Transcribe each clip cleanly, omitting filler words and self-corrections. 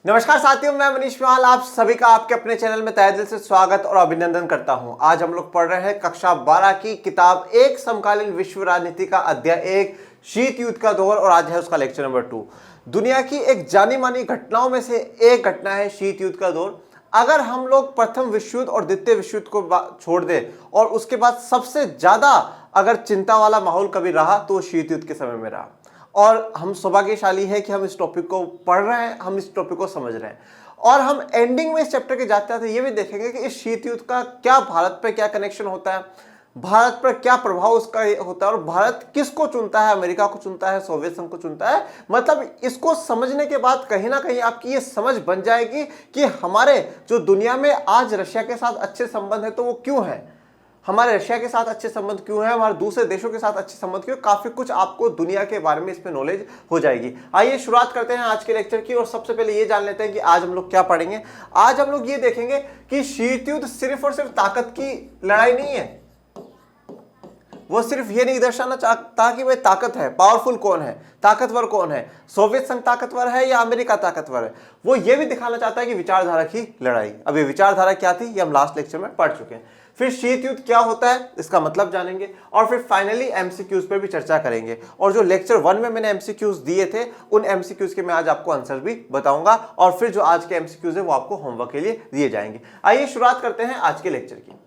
नमस्कार साथियों, मैं मनीष मिवाल आप सभी का आपके अपने चैनल में तहे दिल से स्वागत और अभिनंदन करता हूं। आज हम लोग पढ़ रहे हैं कक्षा 12 की किताब एक समकालीन विश्व राजनीति का अध्याय 1 शीत युद्ध का दौर, और आज है उसका लेक्चर नंबर 2। दुनिया की एक जानी मानी घटनाओं में से एक घटना है शीत युद्ध का दौर। अगर हम लोग प्रथम विश्व युद्ध और द्वितीय विश्व युद्ध को छोड़ दें और उसके बाद सबसे ज्यादा अगर चिंता वाला माहौल कभी रहा तो शीत युद्ध के समय में रहा। और हम सौभाग्यशाली है कि हम इस टॉपिक को पढ़ रहे हैं, हम इस टॉपिक को समझ रहे हैं, और हम एंडिंग में इस चैप्टर के जाते जाते ये भी देखेंगे कि इस शीत युद्ध का क्या भारत पे क्या कनेक्शन होता है, भारत पर क्या प्रभाव उसका होता है, और भारत किसको चुनता है, अमेरिका को चुनता है, सोवियत संघ को चुनता है। मतलब इसको समझने के बाद कहीं ना कहीं आपकी ये समझ बन जाएगी कि हमारे जो दुनिया में आज रशिया के साथ अच्छे संबंध है तो वो क्यों है, हमारे रशिया के साथ अच्छे संबंध क्यों है, हमारे दूसरे देशों के साथ अच्छे संबंध क्यों। काफी कुछ आपको दुनिया के बारे में इस पे नॉलेज हो जाएगी। आइए शुरुआत करते हैं आज के लेक्चर की, और सबसे पहले ये जान लेते हैं कि आज हम लोग क्या पढ़ेंगे। आज हम लोग ये देखेंगे कि शीत युद्ध सिर्फ और सिर्फ ताकत की लड़ाई नहीं है। वो सिर्फ ये नहीं दर्शाना चाहता कि भाई ताकत है, पावरफुल कौन है, ताकतवर कौन है, सोवियत संघ ताकतवर है या अमेरिका ताकतवर है। वो ये भी दिखाना चाहता है कि विचारधारा की लड़ाई। अब ये विचारधारा क्या थी ये हम लास्ट लेक्चर में पढ़ चुके हैं। फिर शीत युद्ध क्या होता है इसका मतलब जानेंगे, और फिर फाइनली एमसीक्यूज पे भी चर्चा करेंगे। और जो लेक्चर 1 में मैंने एमसीक्यूज दिए थे उन एमसीक्यूज के मैं आज आपको आंसर भी बताऊंगा, और फिर जो आज के एमसीक्यूज है वो आपको होमवर्क के लिए दिए जाएंगे। आइए शुरुआत करते हैं आज के लेक्चर की।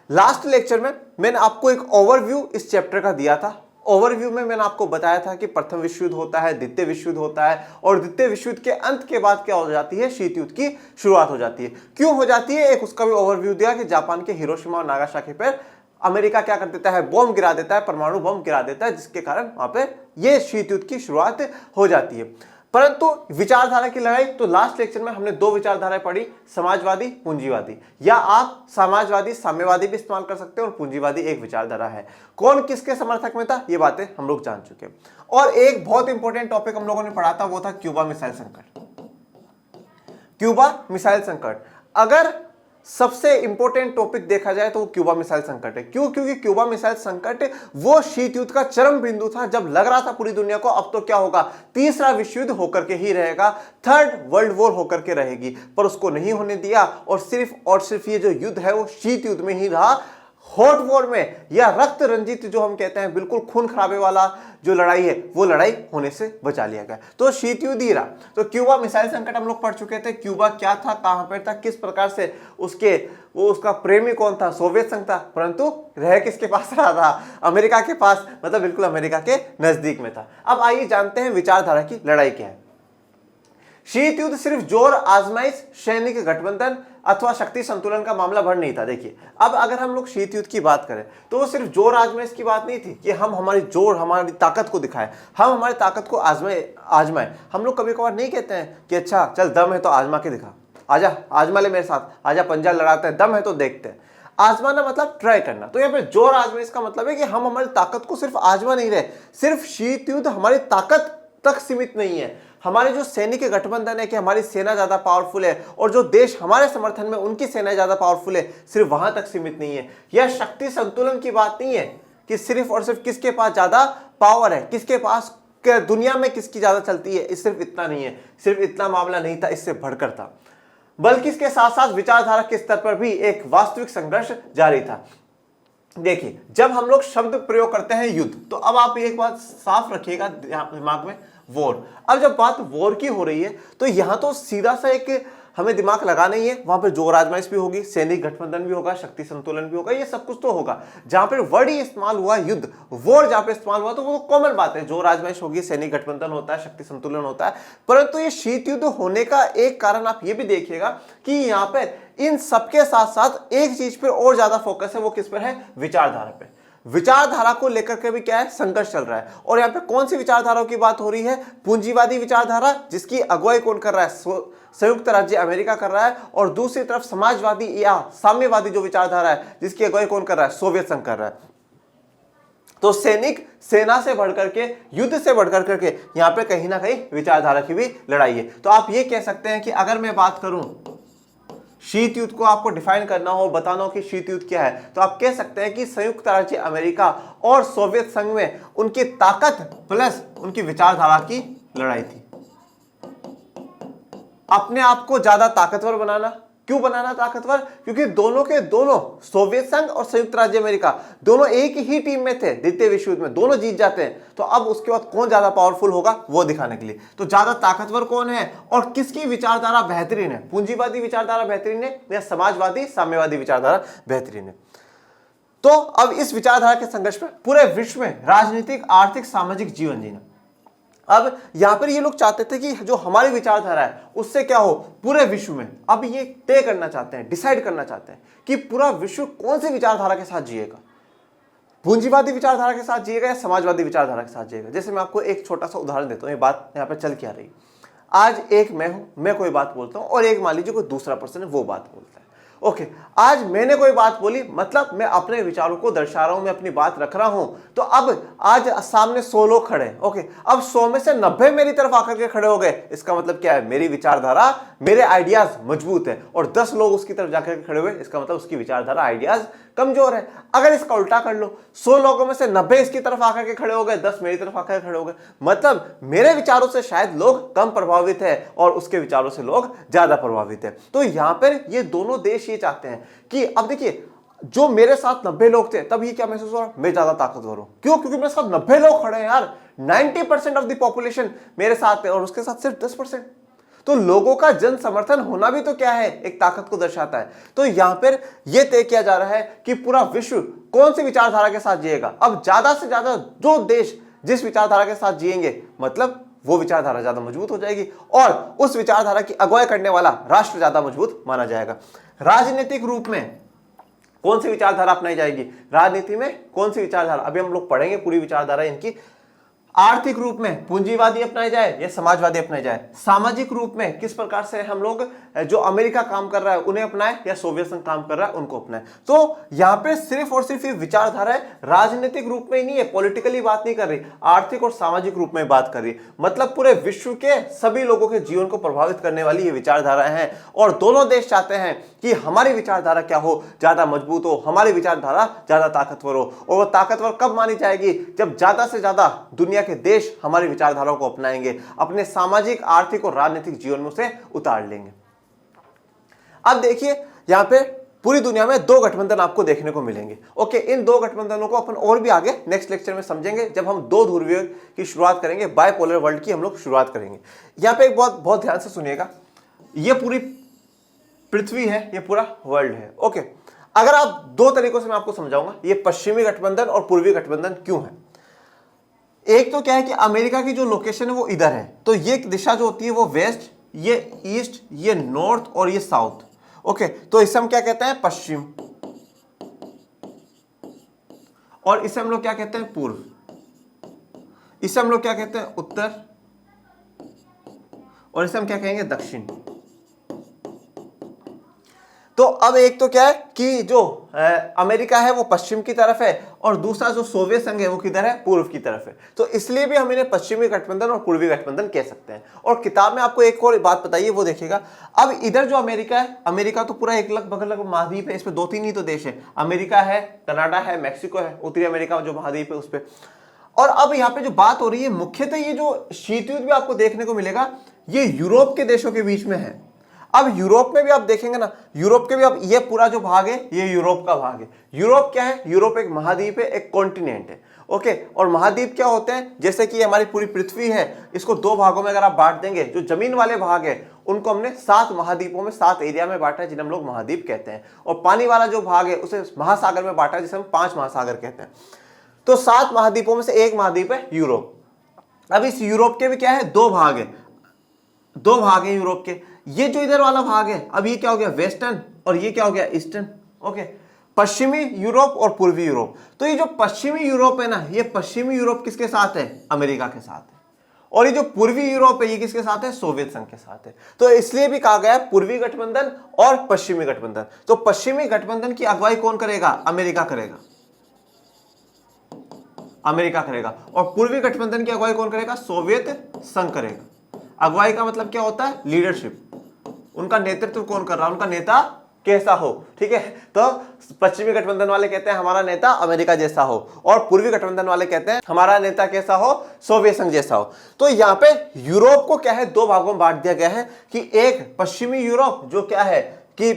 लास्ट लेक्चर में मैंने आपको एक ओवरव्यू इस चैप्टर का दिया था। ओवरव्यू में मैंने आपको बताया था कि प्रथम विश्व युद्ध होता है, द्वितीय विश्व युद्ध होता है, और द्वितीय विश्व युद्ध के अंत के बाद क्या हो जाती है, शीत युद्ध की शुरुआत हो जाती है। क्यों हो जाती है एक उसका भी ओवरव्यू दिया कि जापान के हिरोशिमा और नागासाकी पर अमेरिका क्या कर देता है, बॉम्ब गिरा देता है, परमाणु बॉम्ब गिरा देता है, जिसके कारण वहां पर यह शीत युद्ध की शुरुआत हो जाती है। परंतु विचारधारा की लड़ाई, तो लास्ट लेक्चर में हमने दो विचारधाराएं पढ़ी, समाजवादी पूंजीवादी, या आप समाजवादी साम्यवादी भी इस्तेमाल कर सकते हैं, और पूंजीवादी एक विचारधारा है। कौन किसके समर्थक में था ये बातें हम लोग जान चुके हैं। और एक बहुत इंपॉर्टेंट टॉपिक हम लोगों ने पढ़ा था, वो था क्यूबा मिसाइल संकट। क्यूबा मिसाइल संकट अगर सबसे इंपॉर्टेंट टॉपिक देखा जाए तो वो क्यूबा मिसाइल संकट है। क्यों? क्योंकि क्यूबा मिसाइल संकट वो शीत युद्ध का चरम बिंदु था, जब लग रहा था पूरी दुनिया को अब तो क्या होगा, तीसरा विश्व युद्ध होकर के ही रहेगा, थर्ड वर्ल्ड वॉर होकर के रहेगी, पर उसको नहीं होने दिया, और सिर्फ ये जो युद्ध है वो शीत युद्ध में ही रहा। हॉट वॉर में, या रक्त रंजित जो हम कहते हैं, बिल्कुल खून खराबे वाला जो लड़ाई है वो लड़ाई होने से बचा लिया गया, तो शीत युद्ध ही रहा। तो क्यूबा मिसाइल संकट हम लोग पढ़ चुके थे। क्यूबा क्या था, कहां पर था, किस प्रकार से उसका प्रेमी कौन था, सोवियत संघ था, परंतु रह किसके पास रहा था, अमेरिका के पास, मतलब बिल्कुल अमेरिका के नजदीक में था। अब आइए जानते हैं विचारधारा की लड़ाई क्या है। शीत युद्ध सिर्फ जोर आजमाइश, सैनिक गठबंधन अथवा शक्ति संतुलन का मामला भर नहीं था। देखिए, अब अगर हम लोग शीत युद्ध की बात करें तो वो सिर्फ जोर आजमाइश की बात नहीं थी कि हम हमारी ताकत को दिखाएं, हम हमारी ताकत को आजमाएं। हम लोग कभी कभार नहीं कहते हैं कि अच्छा चल दम है तो आजमा के दिखा, आजा आजमा ले मेरे साथ, आजा पंजा लड़ाते हैं, दम है तो देखते हैं। आजमाना मतलब ट्राई करना। तो यहाँ पे जोर आजमाइश का मतलब है कि हम हमारी ताकत को सिर्फ आजमा नहीं रहे। सिर्फ शीत युद्ध हमारी ताकत तक सीमित नहीं है, हमारे जो सैनिक गठबंधन है कि हमारी सेना ज्यादा पावरफुल है, और जो देश हमारे समर्थन में उनकी सेना ज्यादा पावरफुल है, सिर्फ वहां तक सीमित नहीं है। यह शक्ति संतुलन की बात नहीं है कि सिर्फ और सिर्फ किसके पास ज्यादा पावर है, किसके पास दुनिया में किसकी ज्यादा चलती है, सिर्फ इतना नहीं है, सिर्फ इतना मामला नहीं था, इससे बढ़कर था। बल्कि इसके साथ साथ विचारधारा के स्तर पर भी एक वास्तविक संघर्ष जारी था। देखिए, जब हम लोग शब्द प्रयोग करते हैं युद्ध, तो अब आप एक बात साफ रखिएगा दिमाग में, वॉर। अब जब बात वॉर की हो रही है तो यहां तो सीधा सा एक हमें दिमाग लगाना ही है, वहां पर जोर आजमाइश भी होगी, सैनिक गठबंधन भी होगा, शक्ति संतुलन भी होगा, ये सब कुछ तो होगा। जहां पर वर्ड ही इस्तेमाल हुआ युद्ध, वॉर जहां पे इस्तेमाल हुआ, तो वो कॉमन बात है, जोर आजमाइश होगी, सैनिक गठबंधन होता है, शक्ति संतुलन होता है। परंतु ये शीत युद्ध होने का एक कारण आप ये भी देखिएगा कि यहाँ पर इन सबके साथ साथ एक चीज पर और ज्यादा फोकस है, वो किस पर है, विचारधारा पे। विचारधारा को लेकर के भी क्या है, संघर्ष चल रहा है। और यहाँ पे कौन सी विचारधाराओं की बात हो रही है, पूंजीवादी विचारधारा, जिसकी अगुवाई कौन कर रहा है, संयुक्त राज्य अमेरिका कर रहा है, और दूसरी तरफ समाजवादी या साम्यवादी जो विचारधारा है, जिसकी अगुवाई कौन कर रहा है, सोवियत संघ कर रहा है। तो सैनिक सेना से बढ़कर के, युद्ध से बढ़कर करके यहाँ पे कहीं ना कहीं विचारधारा की भी लड़ाई है। तो आप ये कह सकते हैं कि अगर मैं बात करूं शीत युद्ध को आपको डिफाइन करना हो, बताना हो कि शीत युद्ध क्या है, तो आप कह सकते हैं कि संयुक्त राज्य अमेरिका और सोवियत संघ में उनकी ताकत प्लस उनकी विचारधारा की लड़ाई थी। अपने आप को ज्यादा ताकतवर बनाना। क्यों बनाना ताकतवर? क्योंकि दोनों के दोनों, सोवियत संघ और संयुक्त राज्य अमेरिका, दोनों एक ही टीम में थे द्वितीय विश्व युद्ध में, दोनों जीत जाते हैं। तो अब उसके बाद कौन ज्यादा पावरफुल होगा वो दिखाने के लिए, तो ज्यादा ताकतवर कौन है और किसकी विचारधारा बेहतरीन है, पूंजीवादी विचारधारा बेहतरीन है या समाजवादी साम्यवादी विचारधारा बेहतरीन है। तो अब इस विचारधारा के संघर्ष में पूरे विश्व में राजनीतिक, आर्थिक, सामाजिक जीवन जीना। अब यहां पर ये लोग चाहते थे कि जो हमारी विचारधारा है उससे क्या हो पूरे विश्व में। अब ये तय करना चाहते हैं, डिसाइड करना चाहते हैं कि पूरा विश्व कौन सी विचारधारा के साथ जिएगा, पूंजीवादी विचारधारा के साथ जिएगा या समाजवादी विचारधारा के साथ जिएगा। जैसे मैं आपको एक छोटा सा उदाहरण देता हूं, ये बात यहां पर चल के आ रही। आज एक मैं हूं, मैं कोई बात बोलता हूं और एक मान लीजिए कोई दूसरा पर्सन है वो बात बोलता है। ओके, आज मैंने कोई बात बोली, मतलब मैं अपने विचारों को दर्शा रहा हूं, मैं अपनी बात रख रहा हूं। तो अब आज सामने 100 लोग खड़े हैं। ओके, अब 100 में से 90 मेरी तरफ आकर के खड़े हो गए। इसका मतलब क्या है, मेरी विचारधारा, मेरे आइडियाज मजबूत है। और 10 लोग उसकी तरफ जाकर के खड़े हुए, इसका मतलब उसकी विचारधारा, आइडियाज कमजोर है। अगर इसका उल्टा कर लो, 100 लोगों में से 90 इसकी तरफ आकर के खड़े हो गए, 10 मेरी तरफ आकर खड़े हो गए, मतलब मेरे विचारों से शायद लोग कम प्रभावित है और उसके विचारों से लोग ज्यादा प्रभावित है। तो यहां पर ये दोनों देश ये चाहते हैं कि अब देखिए, जो मेरे साथ 90 लोग थे तब ये क्या महसूस हो रहा, मैं ज्यादा ताकतवर हूं। क्यों? क्योंकि मेरे साथ 90 लोग खड़े हैं यार, 90% ऑफ द पॉपुलेशन मेरे साथ है और उसके साथ सिर्फ 10%। तो लोगों का जन समर्थन होना भी तो क्या है, एक ताकत को दर्शाता है। तो यहां पर यह तय किया जा रहा है कि पूरा विश्व कौन सी विचारधारा के साथ जिएगा। अब ज्यादा से ज्यादा जो देश जिस विचारधारा के साथ जिएंगे, मतलब वो विचारधारा ज्यादा मजबूत हो जाएगी और उस विचारधारा की अगुवाई करने वाला राष्ट्र ज्यादा मजबूत माना जाएगा। राजनीतिक रूप में कौन सी विचारधारा अपनाई जाएगी, राजनीति में कौन सी विचारधारा, अभी हम लोग पढ़ेंगे पूरी विचारधारा इनकी। आर्थिक रूप में पूंजीवादी अपनाई जाए या समाजवादी अपनाई जाए। सामाजिक रूप में किस प्रकार से हम लोग, जो अमेरिका काम कर रहा है उन्हें अपनाए या सोवियत संघ काम कर रहा है उनको अपनाए। तो यहां पे सिर्फ और सिर्फ ये विचारधारा है, राजनीतिक रूप में ही नहीं है, पॉलिटिकली बात नहीं कर रही, आर्थिक और सामाजिक रूप में बात कर रही, मतलब पूरे विश्व के सभी लोगों के जीवन को प्रभावित करने वाली ये विचारधारा है। और दोनों देश चाहते हैं कि हमारी विचारधारा क्या हो, ज्यादा मजबूत हो, हमारी विचारधारा ज्यादा ताकतवर हो। और वो ताकतवर कब मानी जाएगी, जब ज्यादा से ज्यादा दुनिया के देश हमारी विचारधाराओं को अपनाएंगे, अपने सामाजिक, आर्थिक और राजनीतिक जीवन में उसे उतार लेंगे। अब देखिए यहां पे पूरी दुनिया में 2 गठबंधन आपको देखने को मिलेंगे। ओके, इन 2 गठबंधनों को अपन और भी आगे नेक्स्ट लेक्चर में समझेंगे, जब हम 2 ध्रुवीय की शुरुआत करेंगे, बायपोलर वर्ल्ड की हम लोग शुरुआत करेंगे। यहां पे एक बहुत ध्यान से सुनिएगा, ये पूरी पृथ्वी है, ये पूरा वर्ल्ड है। ओके, अगर आप 2 तरीकों से मैं आपको समझाऊंगा ये पश्चिमी गठबंधन और पूर्वी गठबंधन क्यों है। एक तो क्या है कि अमेरिका की जो लोकेशन है वो इधर है, तो ये दिशा जो होती है वो वेस्ट, ये ईस्ट, ये नॉर्थ और ये साउथ। ओके, तो इसे हम क्या कहते हैं, पश्चिम, और इसे हम लोग क्या कहते हैं, पूर्व, इसे हम लोग क्या कहते हैं, उत्तर, और इसे हम क्या कहेंगे, दक्षिण। तो अब एक तो क्या है कि जो अमेरिका है वो पश्चिम की तरफ है और दूसरा जो सोवियत संघ है वो किधर है, पूर्व की तरफ है। तो इसलिए भी हम इन्हें पश्चिमी गठबंधन और पूर्वी गठबंधन कह सकते हैं। और किताब में आपको एक और बात बताइए, वो देखिएगा। अब इधर जो अमेरिका है, अमेरिका तो पूरा एक लगभग महाद्वीप है, इसमें 2-3 ही तो देश है, अमेरिका है, कनाडा है, मैक्सिको है, उत्तरी अमेरिका जो महाद्वीप है उस पर। और अब यहाँ पे जो बात हो रही है मुख्यतः, ये जो शीत युद्ध भी आपको देखने को मिलेगा ये यूरोप के देशों के बीच में है। अब यूरोप में भी आप देखेंगे ना, यूरोप के भी, अब ये पूरा जो भाग है ये यूरोप का भाग है। यूरोप क्या है, यूरोप एक महाद्वीप है, एक कॉन्टिनेंट है। ओके, और महाद्वीप क्या होते हैं, जैसे कि हमारी पूरी पृथ्वी है, इसको 2 भागों में अगर आप बांट देंगे, जो जमीन वाले भाग है उनको हमने 7 महाद्वीपों में, 7 एरिया में बांटा है जिन्हें हम लोग महाद्वीप कहते हैं। और पानी वाला जो भाग है उसे महासागर में बांटा है जिसे हम 5 महासागर कहते हैं। तो 7 महाद्वीपों में से एक महाद्वीप है यूरोप। अब इस यूरोप के भी क्या है, 2 भाग है, 2 भाग है यूरोप के। ये जो इधर वाला भाग है, अब ये क्या हो गया, वेस्टर्न, और ये क्या हो गया, ईस्टर्न। ओके, पश्चिमी यूरोप और पूर्वी यूरोप। तो ये जो पश्चिमी यूरोप है ना, ये पश्चिमी यूरोप किसके साथ है, अमेरिका के साथ है। और ये जो पूर्वी यूरोप है ये किसके साथ है, सोवियत संघ के साथ है। तो इसलिए भी कहा गया है पूर्वी गठबंधन और पश्चिमी गठबंधन। तो पश्चिमी गठबंधन की अगुवाई कौन करेगा, अमेरिका करेगा, अमेरिका करेगा। और पूर्वी गठबंधन की अगुवाई कौन करेगा, सोवियत संघ करेगा। अगुवाई का मतलब क्या होता है, लीडरशिप, उनका नेतृत्व कौन कर रहा है, उनका नेता कैसा हो, ठीक है। तो पश्चिमी गठबंधन वाले कहते हैं हमारा नेता अमेरिका जैसा हो, और पूर्वी गठबंधन वाले कहते हैं हमारा नेता कैसा हो, सोवियत संघ जैसा हो। तो यहाँ पे यूरोप को क्या है, दो भागों में बांट दिया गया है कि एक पश्चिमी यूरोप जो क्या है कि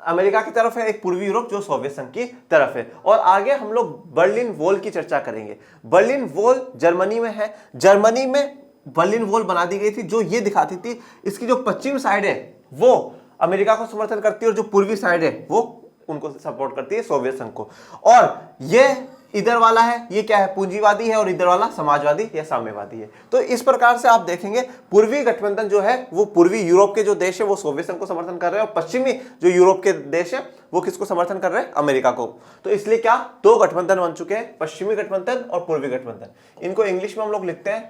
अमेरिका की तरफ है, एक पूर्वी यूरोप जो सोवियत संघ की तरफ है। और आगे हम लोग बर्लिन वॉल की चर्चा करेंगे। बर्लिन वॉल जर्मनी में है। जर्मनी में बर्लिन वॉल बना दी गई थी जो ये दिखाती थी इसकी जो पश्चिम साइड है वो अमेरिका को समर्थन करती है और जो पूर्वी साइड है वो उनको सपोर्ट करती है सोवियत संघ को। और ये इधर वाला है, ये क्या है, पूंजीवादी है, और इधर वाला समाजवादी या साम्यवादी है। तो इस प्रकार से आप देखेंगे पूर्वी गठबंधन जो है वो पूर्वी यूरोप के जो देश है वो सोवियत संघ को समर्थन कर रहे हैं, और पश्चिमी जो यूरोप के देश है वो किसको समर्थन कर रहे हैं, अमेरिका को। तो इसलिए क्या दो गठबंधन बन चुके हैं, पश्चिमी गठबंधन और पूर्वी गठबंधन। इनको इंग्लिश में हम लोग लिखते हैं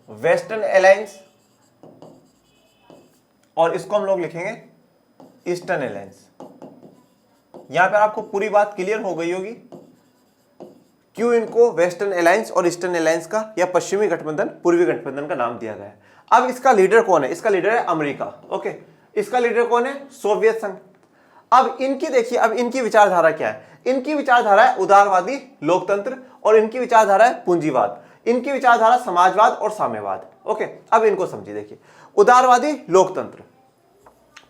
वेस्टर्न अलायंस, और इसको हम लोग लिखेंगे ईस्टर्न अलायंस। यहां पर आपको पूरी बात क्लियर हो गई होगी क्यों इनको वेस्टर्न अलायंस और ईस्टर्न अलायंस का या पश्चिमी गठबंधन पूर्वी गठबंधन का नाम दिया गया है। अब इसका लीडर कौन है, इसका लीडर है अमेरिका, ओके। इसका लीडर कौन है, सोवियत संघ। अब इनकी देखिए, अब इनकी विचारधारा क्या है, इनकी विचारधारा है उदारवादी लोकतंत्र, और इनकी विचारधारा है पूंजीवाद, इनकी विचारधारा समाजवाद और साम्यवाद, ओके। अब इनको समझिए, देखिए उदारवादी लोकतंत्र।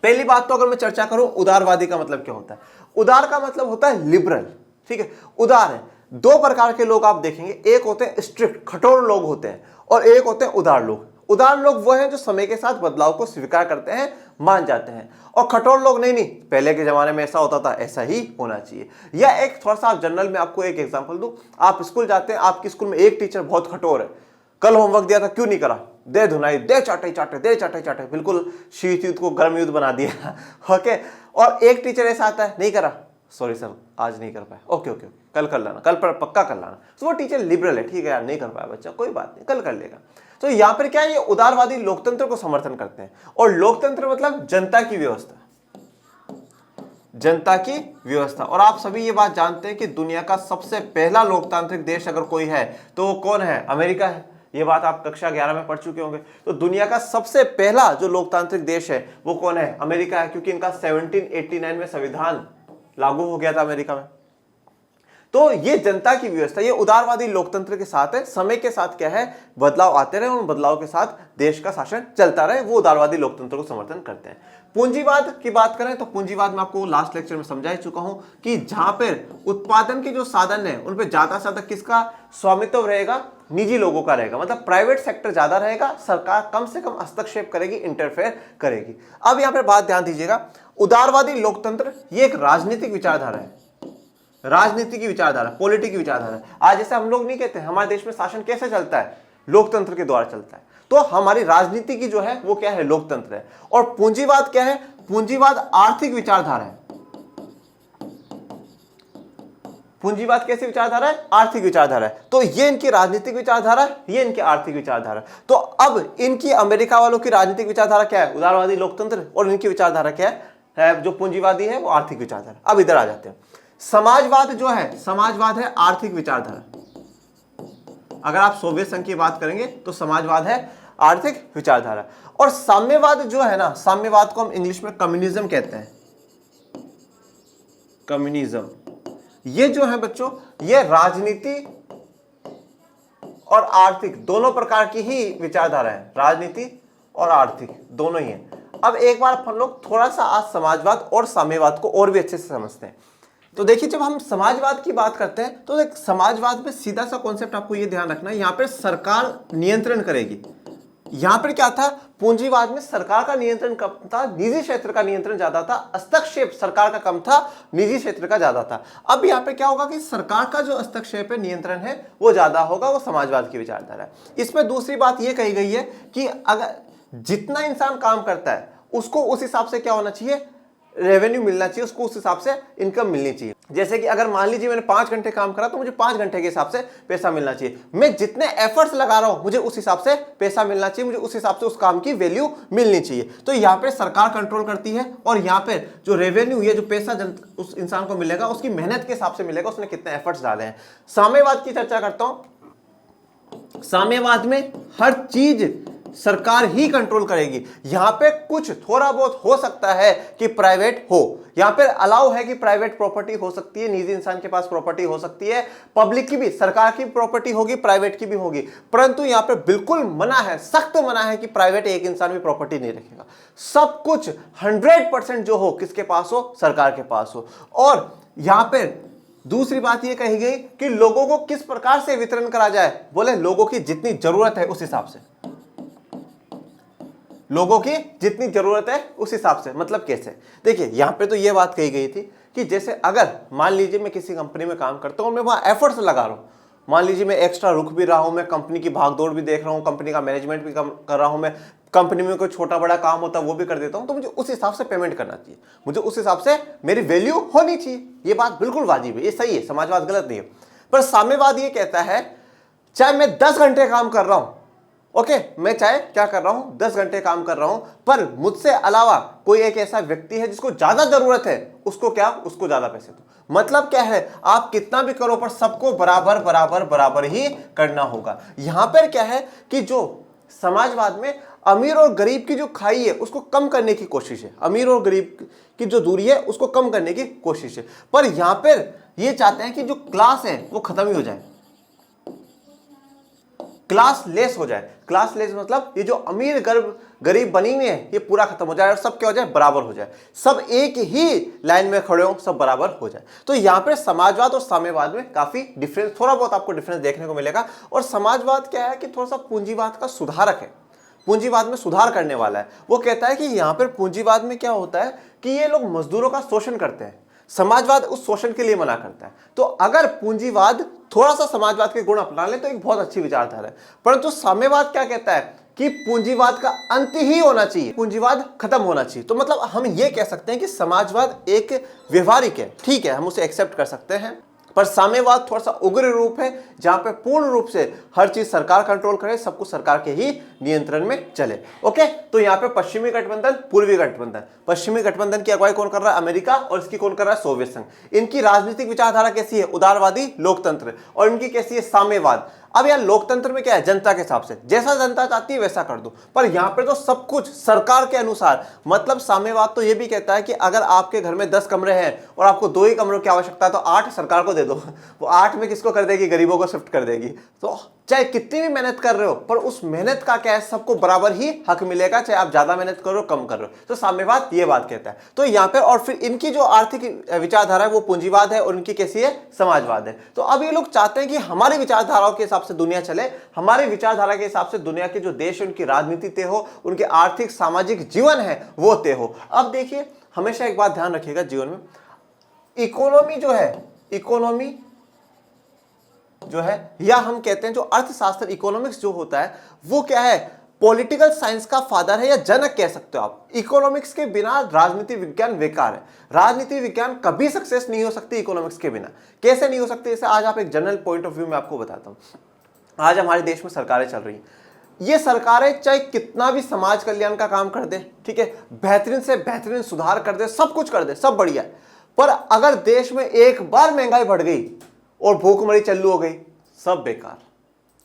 पहली बात तो अगर मैं चर्चा करूं उदारवादी का मतलब क्या होता है, उदार का मतलब होता है लिबरल, ठीक है। उदार है, दो प्रकार के लोग आप देखेंगे, एक होते हैं स्ट्रिक्ट कठोर लोग होते हैं, और एक होते हैं उदार लोग। उदार लोग वो हैं जो समय के साथ बदलाव को स्वीकार करते हैं, मान जाते हैं, और कठोर लोग नहीं, पहले के जमाने में ऐसा होता था ऐसा ही होना चाहिए। या एक थोड़ा सा जनरल में आपको एक एग्जांपल दूं, आप स्कूल जाते हैं, आपकी स्कूल में एक टीचर बहुत कठोर है, कल होमवर्क दिया था क्यों नहीं करा, दे धुनाई, दे चाटे चाटे, दे चाटे चाटे, बिल्कुल शीत युद्ध को गर्म युद्ध बना दिया, ओके। और एक टीचर ऐसा आता है, नहीं करा, सॉरी सर आज नहीं कर पाया, ओके ओके कल कर लाना, कल पर पक्का कर लाना। तो वो टीचर लिबरल है, ठीक है यार नहीं कर पाया बच्चा, कोई बात नहीं कल कर लेगा। तो यहाँ पर क्या है, ये उदारवादी लोकतंत्र को समर्थन करते हैं, और लोकतंत्र मतलब जनता की व्यवस्था, जनता की व्यवस्था। और आप सभी ये बात जानते हैं कि दुनिया का सबसे पहला लोकतांत्रिक देश अगर कोई है तो वो कौन है, अमेरिका है। ये बात आप कक्षा 11 में पढ़ चुके होंगे। तो दुनिया का सबसे पहला जो लोकतांत्रिक देश है वो कौन है, अमेरिका है, क्योंकि इनका 1789 में संविधान लागू हो गया था अमेरिका में। तो ये जनता की व्यवस्था, ये उदारवादी लोकतंत्र के साथ है। समय के साथ क्या है, बदलाव आते रहे, उन बदलाव के साथ देश का शासन चलता रहे, वो उदारवादी लोकतंत्र को समर्थन करते हैं। पूंजीवाद की बात करें तो पूंजीवाद में आपको लास्ट लेक्चर में समझा ही चुका हूं कि जहां पर उत्पादन के जो साधन है उन पर ज्यादा से ज्यादा किसका स्वामित्व रहेगा, निजी लोगों का रहेगा, मतलब प्राइवेट सेक्टर ज्यादा रहेगा, सरकार कम से कम हस्तक्षेप करेगी, इंटरफेयर करेगी। अब यहां पर बात ध्यान दीजिएगा, उदारवादी लोकतंत्र ये एक राजनीतिक विचारधारा है, राजनीति की विचारधारा, पॉलिटिक की विचारधारा। आज जैसे हम लोग नहीं कहते हमारे देश में शासन कैसे चलता है, लोकतंत्र के द्वारा चलता है, तो हमारी राजनीति की जो है वो क्या है, लोकतंत्र है। और पूंजीवाद क्या है, पूंजीवाद आर्थिक विचारधारा है। पूंजीवाद कैसी विचारधारा है, आर्थिक विचारधारा है। तो ये इनकी राजनीतिक विचारधारा, ये इनकी आर्थिक विचारधारा। तो अब इनकी अमेरिका वालों की राजनीतिक विचारधारा क्या है, उदारवादी लोकतंत्र, और इनकी विचारधारा क्या है, जो पूंजीवादी है वो आर्थिक विचारधारा। अब इधर आ जाते हैं, समाजवाद जो है, समाजवाद है आर्थिक विचारधारा। अगर आप सोवियत संघ की बात करेंगे तो समाजवाद है आर्थिक विचारधारा। और साम्यवाद जो है ना, साम्यवाद को हम इंग्लिश में कम्युनिज्म कहते हैं, कम्युनिज्म। ये जो है बच्चों, ये राजनीति और आर्थिक दोनों प्रकार की ही विचारधारा है, राजनीति और आर्थिक दोनों ही है। अब एक बार हम लोग थोड़ा सा आज समाजवाद और साम्यवाद को और भी अच्छे से समझते हैं। तो देखिए, जब हम समाजवाद की बात करते हैं तो एक समाजवाद में सीधा सा कॉन्सेप्ट आपको ये ध्यान रखना है, यहाँ पर सरकार नियंत्रण करेगी। यहाँ पर क्या था, पूंजीवाद में सरकार का नियंत्रण कम था, निजी क्षेत्र का नियंत्रण ज्यादा था, हस्तक्षेप सरकार का कम था, निजी क्षेत्र का ज्यादा था। अब यहाँ पे क्या होगा कि सरकार का जो हस्तक्षेप है, नियंत्रण है, वो ज्यादा होगा, वो समाजवाद की विचारधारा है। इसमें दूसरी बात ये कही गई है कि अगर जितना इंसान काम करता है उसको उस हिसाब से क्या होना चाहिए, रेवेन्यू मिलना चाहिए, उसको उस हिसाब से इनकम मिलनी चाहिए। जैसे कि अगर मान लीजिए मैंने 5 घंटे काम करा तो मुझे 5 घंटे के हिसाब से पैसा मिलना चाहिए। मैं जितने एफर्ट्स लगा रहा हूं मुझे उस हिसाब से पैसा मिलना चाहिए, मुझे उस हिसाब से उस काम की वैल्यू मिलनी चाहिए। तो यहाँ पे सरकार कंट्रोल करती है, और यहाँ पे जो रेवेन्यू, ये जो पैसा उस इंसान को मिलेगा उसकी मेहनत के हिसाब से मिलेगा, उसने कितने एफर्ट्स डाले हैं। साम्यवाद की चर्चा करता हूं। साम्यवाद में हर चीज सरकार ही कंट्रोल करेगी। यहां पे कुछ थोड़ा बहुत हो सकता है कि प्राइवेट हो, यहां पे अलाउ है कि प्राइवेट प्रॉपर्टी हो सकती है, निजी इंसान के पास प्रॉपर्टी हो सकती है, पब्लिक की भी, सरकार की प्रॉपर्टी होगी, प्राइवेट की भी होगी, परंतु यहां पे बिल्कुल मना है, सख्त मना है कि प्राइवेट एक इंसान भी प्रॉपर्टी नहीं रखेगा। सब कुछ 100% जो हो किसके पास हो, सरकार के पास हो। और यहां पे दूसरी बात यह कही गई कि लोगों को किस प्रकार से वितरण करा जाए, बोले लोगों की जितनी जरूरत है उस हिसाब से, लोगों की जितनी जरूरत है उस हिसाब से। मतलब कैसे, देखिए यहां पे तो यह बात कही गई थी कि जैसे अगर मान लीजिए मैं किसी कंपनी में काम करता हूं, मैं वहां एफर्ट्स लगा रहा हूं, मान लीजिए मैं एक्स्ट्रा रुक भी रहा हूं, मैं कंपनी की भागदौड़ भी देख रहा हूं, कंपनी का मैनेजमेंट भी कर रहा हूं, मैं कंपनी में कोई छोटा बड़ा काम होता है वो भी कर देता हूं, तो मुझे उस हिसाब से पेमेंट करना चाहिए, मुझे उस हिसाब से मेरी वैल्यू होनी चाहिए। ये बात बिल्कुल वाजिब है, ये सही है, समाजवाद गलत नहीं है। पर साम्यवाद ये कहता है चाहे मैं 10 घंटे काम कर रहा हूं, ओके, मैं चाहे क्या कर रहा हूं 10 घंटे काम कर रहा हूं, पर मुझसे अलावा कोई एक ऐसा व्यक्ति है जिसको ज्यादा जरूरत है, उसको क्या, उसको ज्यादा पैसे दो। मतलब क्या है, आप कितना भी करो पर सबको बराबर बराबर बराबर ही करना होगा। यहां पर क्या है कि जो समाजवाद में अमीर और गरीब की जो खाई है उसको कम करने की कोशिश है, अमीर और गरीब की जो दूरी है उसको कम करने की कोशिश है। पर यहां पर ये चाहते हैं कि जो क्लास है वो खत्म ही हो जाए, क्लास लेस हो जाए। क्लास लेस मतलब ये जो अमीर गरीब बनी हुई है ये पूरा खत्म हो जाए और सब क्या हो जाए, बराबर हो जाए, सब एक ही लाइन में खड़े हो, सब बराबर हो जाए। तो यहां पे समाजवाद और साम्यवाद में काफी डिफरेंस, थोड़ा बहुत आपको डिफरेंस देखने को मिलेगा। और समाजवाद क्या है कि थोड़ा सा पूंजीवाद का सुधारक है, पूंजीवाद में सुधार करने वाला है। वो कहता है कि यहां पर पूंजीवाद में क्या होता है कि ये लोग मजदूरों का शोषण करते हैं, समाजवाद उस शोषण के लिए मना करता है। तो अगर पूंजीवाद थोड़ा सा समाजवाद के गुण अपना ले तो एक बहुत अच्छी विचारधारा है। परंतु साम्यवाद क्या कहता है कि पूंजीवाद का अंत ही होना चाहिए, पूंजीवाद खत्म होना चाहिए। तो मतलब हम ये कह सकते हैं कि समाजवाद एक व्यवहारिक है, ठीक है, हम उसे एक्सेप्ट कर सकते हैं, पर साम्यवाद थोड़ा सा उग्र रूप है जहां पे पूर्ण रूप से हर चीज सरकार कंट्रोल करे, सब कुछ सरकार के ही नियंत्रण में चले। ओके, तो यहां पे पश्चिमी गठबंधन, पूर्वी गठबंधन, पश्चिमी गठबंधन की अगुवाई कौन कर रहा है, अमेरिका, और इसकी कौन कर रहा है, सोवियत संघ। इनकी राजनीतिक विचारधारा कैसी है, उदारवादी लोकतंत्र, और इनकी कैसी है, साम्यवाद। अब यार लोकतंत्र में क्या है, जनता के हिसाब से, जैसा जनता चाहती है वैसा कर दो, पर यहां पे तो सब कुछ सरकार के अनुसार। मतलब साम्यवाद तो यह भी कहता है कि अगर आपके घर में 10 कमरे हैं और आपको 2 ही कमरों की आवश्यकता है तो 8 सरकार को दे दो, वो 8 में किसको कर देगी, गरीबों को शिफ्ट कर देगी। तो चाहे कितनी भी मेहनत कर रहे हो पर उस मेहनत का क्या है, सबको बराबर ही हक मिलेगा, चाहे आप ज्यादा मेहनत करो कम कर रहे हो। तो साम्यवाद ये बात कहता है। तो यहां पे और फिर इनकी जो आर्थिक विचारधारा है वो पूंजीवाद है और इनकी कैसी है, समाजवाद है। तो अब ये लोग चाहते हैं कि हमारी विचारधाराओं के हिसाब से दुनिया चले, हमारी विचारधारा के हिसाब से दुनिया के जो देश है उनकी राजनीति तय हो, उनके आर्थिक सामाजिक जीवन है वो तय हो। अब देखिए हमेशा एक बात ध्यान रखिएगा जीवन में, इकोनॉमी जो है, इकोनॉमी जो है, या हम कहते हैं जो अर्थशास्त्र, इकोनॉमिक्स जो होता है वो क्या है, पॉलिटिकल साइंस का फादर है या जनक कह सकते हो आप। इकोनॉमिक्स के बिना राजनीति विज्ञान बेकार है, राजनीति विज्ञान कभी सक्सेस नहीं हो सकती इकोनॉमिक्स के बिना। कैसे नहीं हो सकती, जैसे आज आप एक जनरल पॉइंट ऑफ व्यू में आपको बताता हूं। आज हमारे देश में सरकारें चल रही हैं, ये सरकारें चाहे कितना भी समाज कल्याण का काम कर दे, ठीक है, बेहतरीन से बेहतरीन सुधार कर दे, सब कुछ कर दे, सब बढ़िया है, पर अगर देश में एक बार महंगाई बढ़ गई और भूखमरी चालू हो गई, सब बेकार।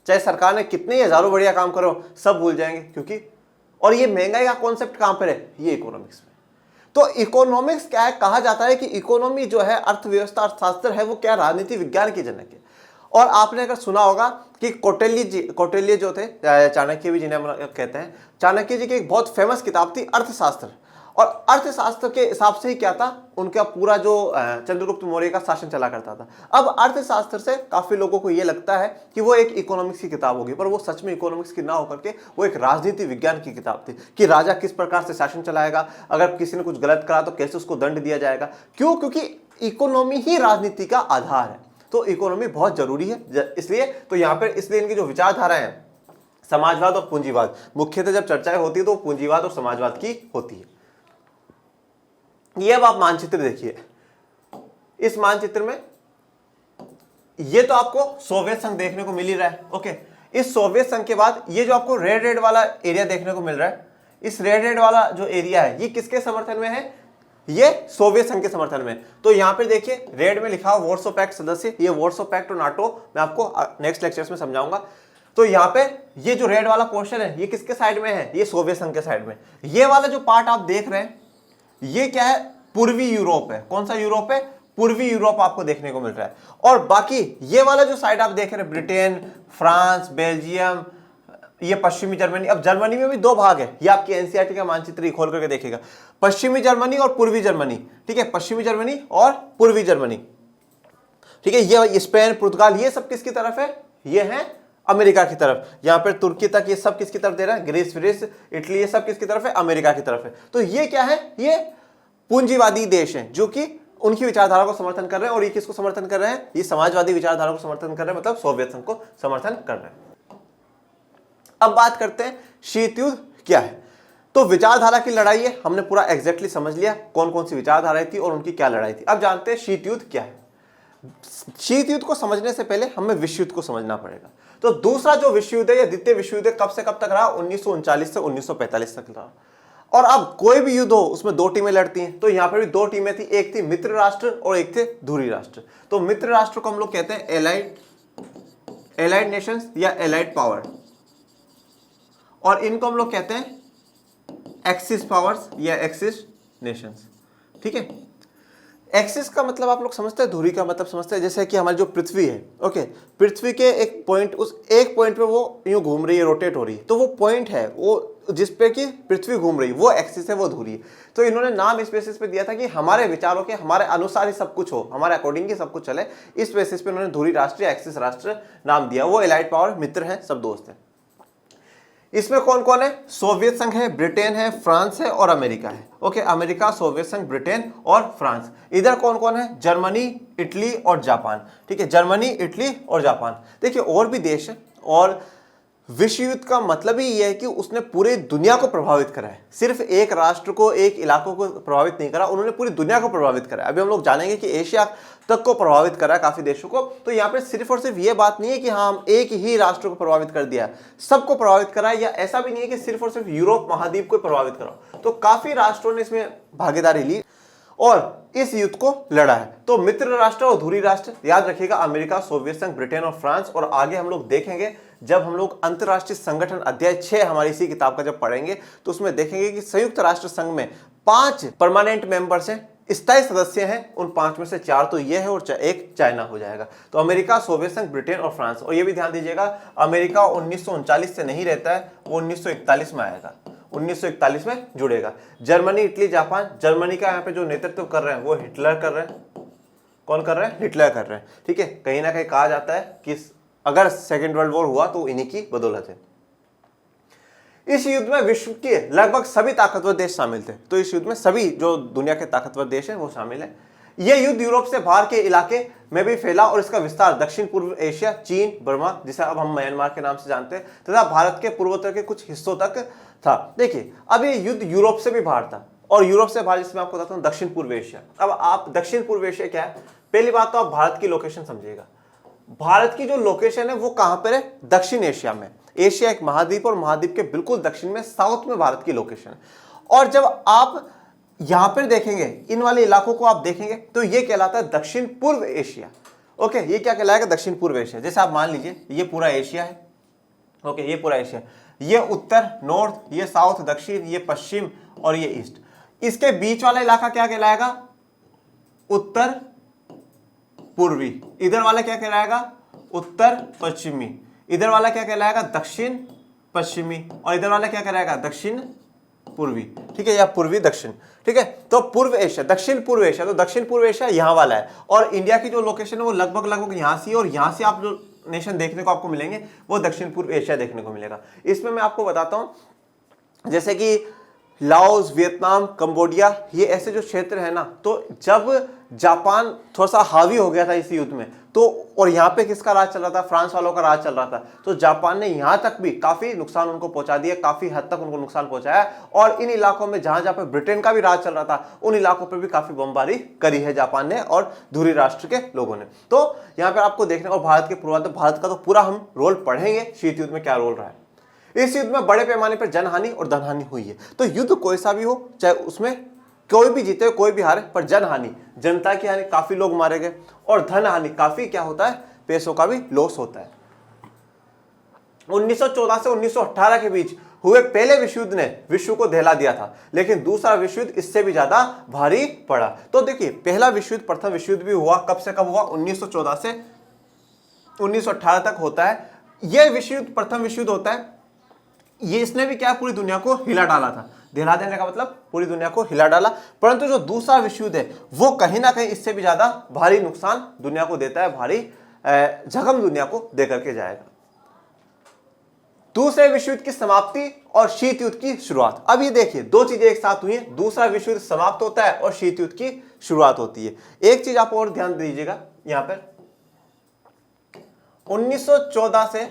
चाहे सरकार ने कितने हजारों बढ़िया काम करो, सब भूल जाएंगे, क्योंकि और ये महंगाई का कॉन्सेप्ट कहां पर है, ये इकोनॉमिक्स में। तो इकोनॉमिक्स क्या है, कहा जाता है कि इकोनॉमी जो है, अर्थव्यवस्था अर्थशास्त्र है, वो क्या, राजनीति विज्ञान की जनक है। और आपने अगर सुना होगा कि कौटिल्य जो थे, चाणक्य भी जिन्हें कहते हैं, चाणक्य जी की एक बहुत फेमस किताब थी अर्थशास्त्र, और अर्थशास्त्र के हिसाब से ही क्या था, उनका पूरा जो चंद्रगुप्त मौर्य का शासन चला करता था। अब अर्थशास्त्र से काफी लोगों को यह लगता है कि वो एक इकोनॉमिक्स की किताब होगी, पर वो सच में इकोनॉमिक्स की ना होकर के वो एक राजनीति विज्ञान की किताब थी कि राजा किस प्रकार से शासन चलाएगा, अगर किसी ने कुछ गलत करा तो कैसे उसको दंड दिया जाएगा। क्यों, क्योंकि इकोनॉमी ही राजनीति का आधार है। तो इकोनॉमी बहुत जरूरी है, इसलिए तो यहां पर, इसलिए इनकी जो विचारधारा है समाजवाद और पूंजीवाद, मुख्यतः जब चर्चाएं होती है तो पूंजीवाद और समाजवाद की होती है। ये अब आप मानचित्र देखिए, इस मानचित्र में ये तो आपको सोवियत संघ देखने को मिल ही रहा है। ओके, इस सोवियत संघ के बाद ये जो आपको रेड वाला एरिया देखने को मिल रहा है, इस रेड वाला जो एरिया है ये किसके समर्थन में है, ये सोवियत संघ के समर्थन में। तो यहां पे देखिए रेड में लिखा वॉर्सो पैक्ट सदस्य, ये वॉर्सो पैक्ट और नाटो मैं आपको नेक्स्ट लेक्चर्स में समझाऊंगा। तो यहाँ पे ये जो रेड वाला पोर्शन है ये किसके साइड में है, ये सोवियत संघ के साइड में। ये वाला जो पार्ट आप देख रहे हैं ये क्या है, पूर्वी यूरोप है। कौन सा यूरोप है, पूर्वी यूरोप आपको देखने को मिल रहा है। और बाकी ये वाला जो साइड आप देख रहे हैं, ब्रिटेन, फ्रांस, बेल्जियम, ये पश्चिमी जर्मनी। अब जर्मनी में भी दो भाग है, ये आपकी एनसीईआरटी का मानचित्र खोल करके देखिएगा, पश्चिमी जर्मनी और पूर्वी जर्मनी, ठीक है, पश्चिमी जर्मनी और पूर्वी जर्मनी, ठीक है। ये स्पेन, पुर्तगाल, ये सब किसकी तरफ है, ये है अमेरिका की तरफ। यहां पर तुर्की तक ये सब किसकी तरफ दे रहा है, ग्रीस फ्रीस, इटली, ये सब किसकी तरफ है, अमेरिका की तरफ है। तो ये क्या है, ये पूंजीवादी देश हैं जो कि उनकी विचारधारा को समर्थन कर रहे हैं। और ये किसको समर्थन कर रहे हैं, ये समाजवादी विचारधारा को समर्थन कर रहे हैं, मतलब सोवियत संघ को समर्थन कर रहे हैं। अब बात करते हैं शीत युद्ध क्या है। तो विचारधारा की लड़ाई है, हमने पूरा एग्जैक्टली समझ लिया कौन कौन सी विचारधाराएं थी और उनकी क्या लड़ाई थी। अब जानते हैं शीत युद्ध क्या है। शीत युद्ध को समझने से पहले हमें विश्व युद्ध को समझना पड़ेगा। तो दूसरा जो विश्व युद्ध है या द्वितीय विश्व युद्ध कब से कब तक रहा, 1939 से 1945 तक रहा। और अब कोई भी युद्ध हो उसमें दो टीमें लड़ती हैं। तो यहां पर भी दो टीमें थी, एक थी मित्र राष्ट्र और एक थे धुरी राष्ट्र। तो मित्र राष्ट्र को हम लोग कहते हैं एलाइड नेशंस या एलाइड पावर, और इनको हम लोग कहते हैं एक्सिस पावर्स या एक्सिस नेशंस, ठीक है। एक्सिस का मतलब आप लोग समझते हैं, धुरी का मतलब समझते हैं। जैसे कि हमारी जो पृथ्वी है, ओके, पृथ्वी के एक पॉइंट, उस एक पॉइंट पे वो यूं घूम रही है, रोटेट हो रही है, तो वो पॉइंट है वो जिस पे कि पृथ्वी घूम रही है, वो एक्सिस है, वो धुरी है। तो इन्होंने नाम इस बेसिस पे दिया था कि हमारे विचारों के, हमारे अनुसार ही सब कुछ हो, हमारे अकॉर्डिंग ही सब कुछ चले। इस बेसिस पे उन्होंने धुरी राष्ट्र या एक्सिस राष्ट्र नाम दिया। वो एलाइड पावर मित्र हैं, सब दोस्त हैं। इसमें कौन कौन है, सोवियत संघ है, ब्रिटेन है, फ्रांस है और अमेरिका है। ओके, अमेरिका, सोवियत संघ, ब्रिटेन और फ्रांस। इधर कौन कौन है, जर्मनी, इटली और जापान, ठीक है, जर्मनी, इटली और जापान। देखिए और भी देश है। और विश्व युद्ध का मतलब ही यह है कि उसने पूरी दुनिया को प्रभावित करा है, सिर्फ एक राष्ट्र को, एक इलाकों को प्रभावित नहीं करा, उन्होंने पूरी दुनिया को प्रभावित करा है। अभी हम लोग जानेंगे कि एशिया तक को प्रभावित करा है काफी देशों को। तो यहाँ पे सिर्फ और सिर्फ ये बात नहीं है कि हाँ हम एक ही राष्ट्र को प्रभावित कर दिया, सबको प्रभावित करा है। या ऐसा भी नहीं है कि सिर्फ और सिर्फ यूरोप महाद्वीप को प्रभावित करा। तो काफी राष्ट्रों ने इसमें भागीदारी ली और इस युद्ध को लड़ा है। तो मित्र राष्ट्र और धुरी राष्ट्र याद रखिएगा, अमेरिका, सोवियत संघ, ब्रिटेन और फ्रांस। और आगे हम लोग देखेंगे जब हम लोग अंतरराष्ट्रीय संगठन अध्याय 6 हमारी इसी किताब का जब पढ़ेंगे तो उसमें देखेंगे कि संयुक्त राष्ट्र संघ में 5 परमानेंट मेंबर्स हैं, स्थायी सदस्य हैं। उन 5 में से 4 तो ये है और एक चाइना हो जाएगा। तो अमेरिका, सोवियत संघ, ब्रिटेन और फ्रांस। और ये भी ध्यान दीजिएगा, अमेरिका 1939 से नहीं रहता है, वो 1941 में आएगा, 1941 में जुड़ेगा। Germany, Italy, Japan. जर्मनी का यहाँ पे जो नेतृत्व कर रहे हैं वो हिटलर कर रहे हैं। कौन कर रहे हैं, हिटलर कर रहे हैं, ठीक है। कहीं ना कहीं कहा जाता है कि अगर सेकेंड वर्ल्ड वॉर हुआ तो इन्हीं की बदौलत है। इस युद्ध में विश्व के लगभग सभी ताकतवर देश शामिल थे। तो इस युद्ध में सभी जो दुनिया के ताकतवर देश हैं वो शामिल है। यह युद्ध यूरोप से बाहर के इलाके में भी फैला और इसका विस्तार दक्षिण पूर्व एशिया, चीन, बर्मा, जिसे अब हम म्यांमार के नाम से जानते हैं, तथा भारत के पूर्वोत्तर के कुछ हिस्सों तक था। देखिए अब ये युद्ध यूरोप से भी बाहर था, और यूरोप से बाहर जिसमें आपको बताता हूं दक्षिण पूर्व एशिया। अब आप दक्षिण पूर्व एशिया क्या है, पहली बात तो आप भारत की लोकेशन समझिएगा। भारत की जो लोकेशन है वो कहां पर है, दक्षिण एशिया में। एशिया एक महाद्वीप और महाद्वीप के बिल्कुल दक्षिण में, साउथ में भारत की लोकेशन है। और जब आप यहां पर देखेंगे, इन वाले इलाकों को आप देखेंगे तो ये कहलाता है दक्षिण पूर्व एशिया। ओके, ये क्या कहलाएगा, दक्षिण पूर्व एशिया। जैसे आप मान लीजिए ये पूरा एशिया है, ओके, ये पूरा एशिया, ये उत्तर नॉर्थ, ये साउथ दक्षिण, ये पश्चिम और ये ईस्ट। इसके बीच वाला इलाका क्या कहलाएगा, उत्तर पूर्वी। इधर वाला क्या कहलाएगा, उत्तर पश्चिमी। इधर वाला क्या कहलाएगा, दक्षिण पश्चिमी। और इधर वाला क्या कहलाएगा, दक्षिण पूर्वी, ठीक है, या पूर्वी दक्षिण, ठीक है। तो पूर्व एशिया, दक्षिण पूर्व एशिया, तो दक्षिण पूर्व एशिया यहां वाला है। और इंडिया की जो लोकेशन है वो लगभग यहां से, और यहां से आप जो नेशन देखने को आपको मिलेंगे वो दक्षिण पूर्व एशिया देखने को मिलेगा। इसमें मैं आपको बताता हूं, जैसे कि लाओस, वियतनाम, कंबोडिया, ये ऐसे जो क्षेत्र है ना, तो जब जापान थोड़ा सा हावी हो गया था इस युद्ध में, तो और यहाँ पे किसका राज चल रहा था, फ्रांस वालों का राज चल रहा था, तो जापान ने यहाँ तक भी काफी नुकसान उनको पहुंचा दिया, काफी हद तक उनको नुकसान पहुंचाया। और इन इलाकों में जहां जहां पे ब्रिटेन का भी राज चल रहा था, उन इलाकों पर भी काफी बमबारी करी है जापान ने और धुरी राष्ट्र के लोगों ने। तो यहाँ पे आपको देखने, और भारत के पूर्वांचल, भारत का तो पूरा हम रोल पढ़ेंगे, शीत युद्ध में क्या रोल रहा है। इस युद्ध में बड़े पैमाने पर जनहानि और धनहानि हुई है। तो युद्ध कोई सा भी हो, चाहे उसमें कोई भी जीते कोई भी हारे, पर जनहानि, जनता की हानि, काफी लोग मारे गए, और धन हानि, काफी क्या होता है, पैसों का भी लॉस होता है। 1914 से 1918 के बीच हुए पहले विश्व युद्ध ने विश्व को दहला दिया था, लेकिन दूसरा विश्व युद्ध इससे भी ज्यादा भारी पड़ा। तो देखिए, पहला विश्व युद्ध, प्रथम विश्व युद्ध भी हुआ, कब से कब हुआ? 1914 से 1918 तक होता है। यह विश्व युद्ध, प्रथम विश्व युद्ध होता है, ये इसने भी क्या, पूरी दुनिया को हिला डाला था। दहला देने का मतलब पूरी दुनिया को हिला डाला। परंतु जो दूसरा विश्व युद्ध है वो कहीं ना कहीं इससे भी ज्यादा भारी नुकसान दुनिया को देता है, भारी जख्म दुनिया को देकर के जाएगा। दूसरे विश्व युद्ध की समाप्ति और शीत युद्ध की शुरुआत। अब ये देखिए, दो चीजें एक साथ हुई हैं, दूसरा विश्व युद्ध समाप्त होता है और शीत युद्ध की शुरुआत होती है। एक चीज आप और ध्यान दीजिएगा, यहां पर 1914 से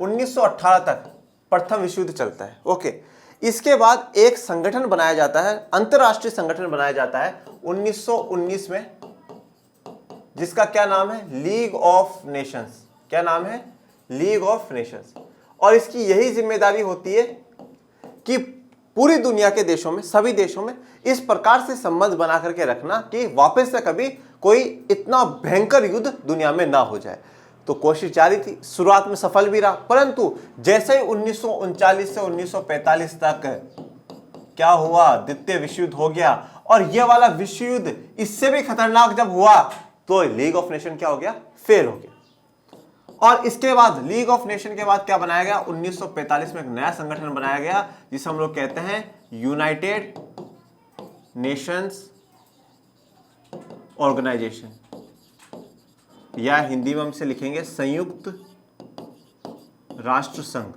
1918 तक प्रथम विश्व युद्ध चलता है। ओके, इसके बाद एक संगठन बनाया जाता है, अंतरराष्ट्रीय संगठन बनाया जाता है 1919 में, जिसका क्या नाम है? League of Nations. क्या नाम है? League of Nations. और इसकी यही जिम्मेदारी होती है कि पूरी दुनिया के देशों में, सभी देशों में इस प्रकार से संबंध बना करके रखना कि वापस से कभी कोई इतना भयंकर युद्ध दुनिया में ना हो जाए। तो कोशिश जारी थी, शुरुआत में सफल भी रहा, परंतु जैसे ही 1939 से 1945 तक क्या हुआ? द्वितीय विश्व युद्ध हो गया। और यह वाला विश्व युद्ध इससे भी खतरनाक जब हुआ तो लीग ऑफ नेशन क्या हो गया? फेल हो गया। और इसके बाद लीग ऑफ नेशन के बाद क्या बनाया गया? 1945 में एक नया संगठन बनाया गया जिसे हम लोग कहते हैं यूनाइटेड नेशंस ऑर्गेनाइजेशन, या हिंदी में हम इसे लिखेंगे संयुक्त राष्ट्र संघ।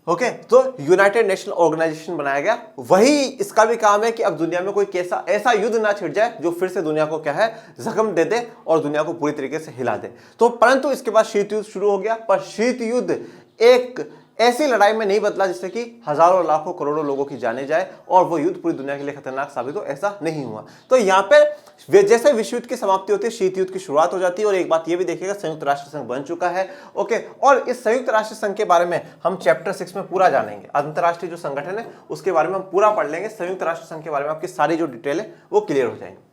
ओके, तो यूनाइटेड नेशनल ऑर्गेनाइजेशन बनाया गया। वही इसका भी काम है कि अब दुनिया में कोई कैसा ऐसा युद्ध ना छिड़ जाए जो फिर से दुनिया को क्या है? जख्म दे दे और दुनिया को पूरी तरीके से हिला दे। तो परंतु इसके बाद शीत युद्ध शुरू हो गया, पर शीत युद्ध एक ऐसी लड़ाई में नहीं बदला जिससे कि हजारों लाखों करोड़ों लोगों की जाने जाए और वो युद्ध पूरी दुनिया के लिए खतरनाक साबित हो, ऐसा नहीं हुआ। तो यहाँ पे जैसे विश्व युद्ध की समाप्ति होती है, शीत युद्ध की शुरुआत हो जाती है। और एक बात ये भी देखिएगा, संयुक्त राष्ट्र संघ बन चुका है। ओके, और इस संयुक्त राष्ट्र संघ के बारे में हम चैप्टर 6 में पूरा जानेंगे। अंतरराष्ट्रीय जो संगठन है उसके बारे में हम पूरा पढ़ लेंगे। संयुक्त राष्ट्र संघ के बारे में आपकी सारी जो डिटेल है वो क्लियर हो जाएंगे।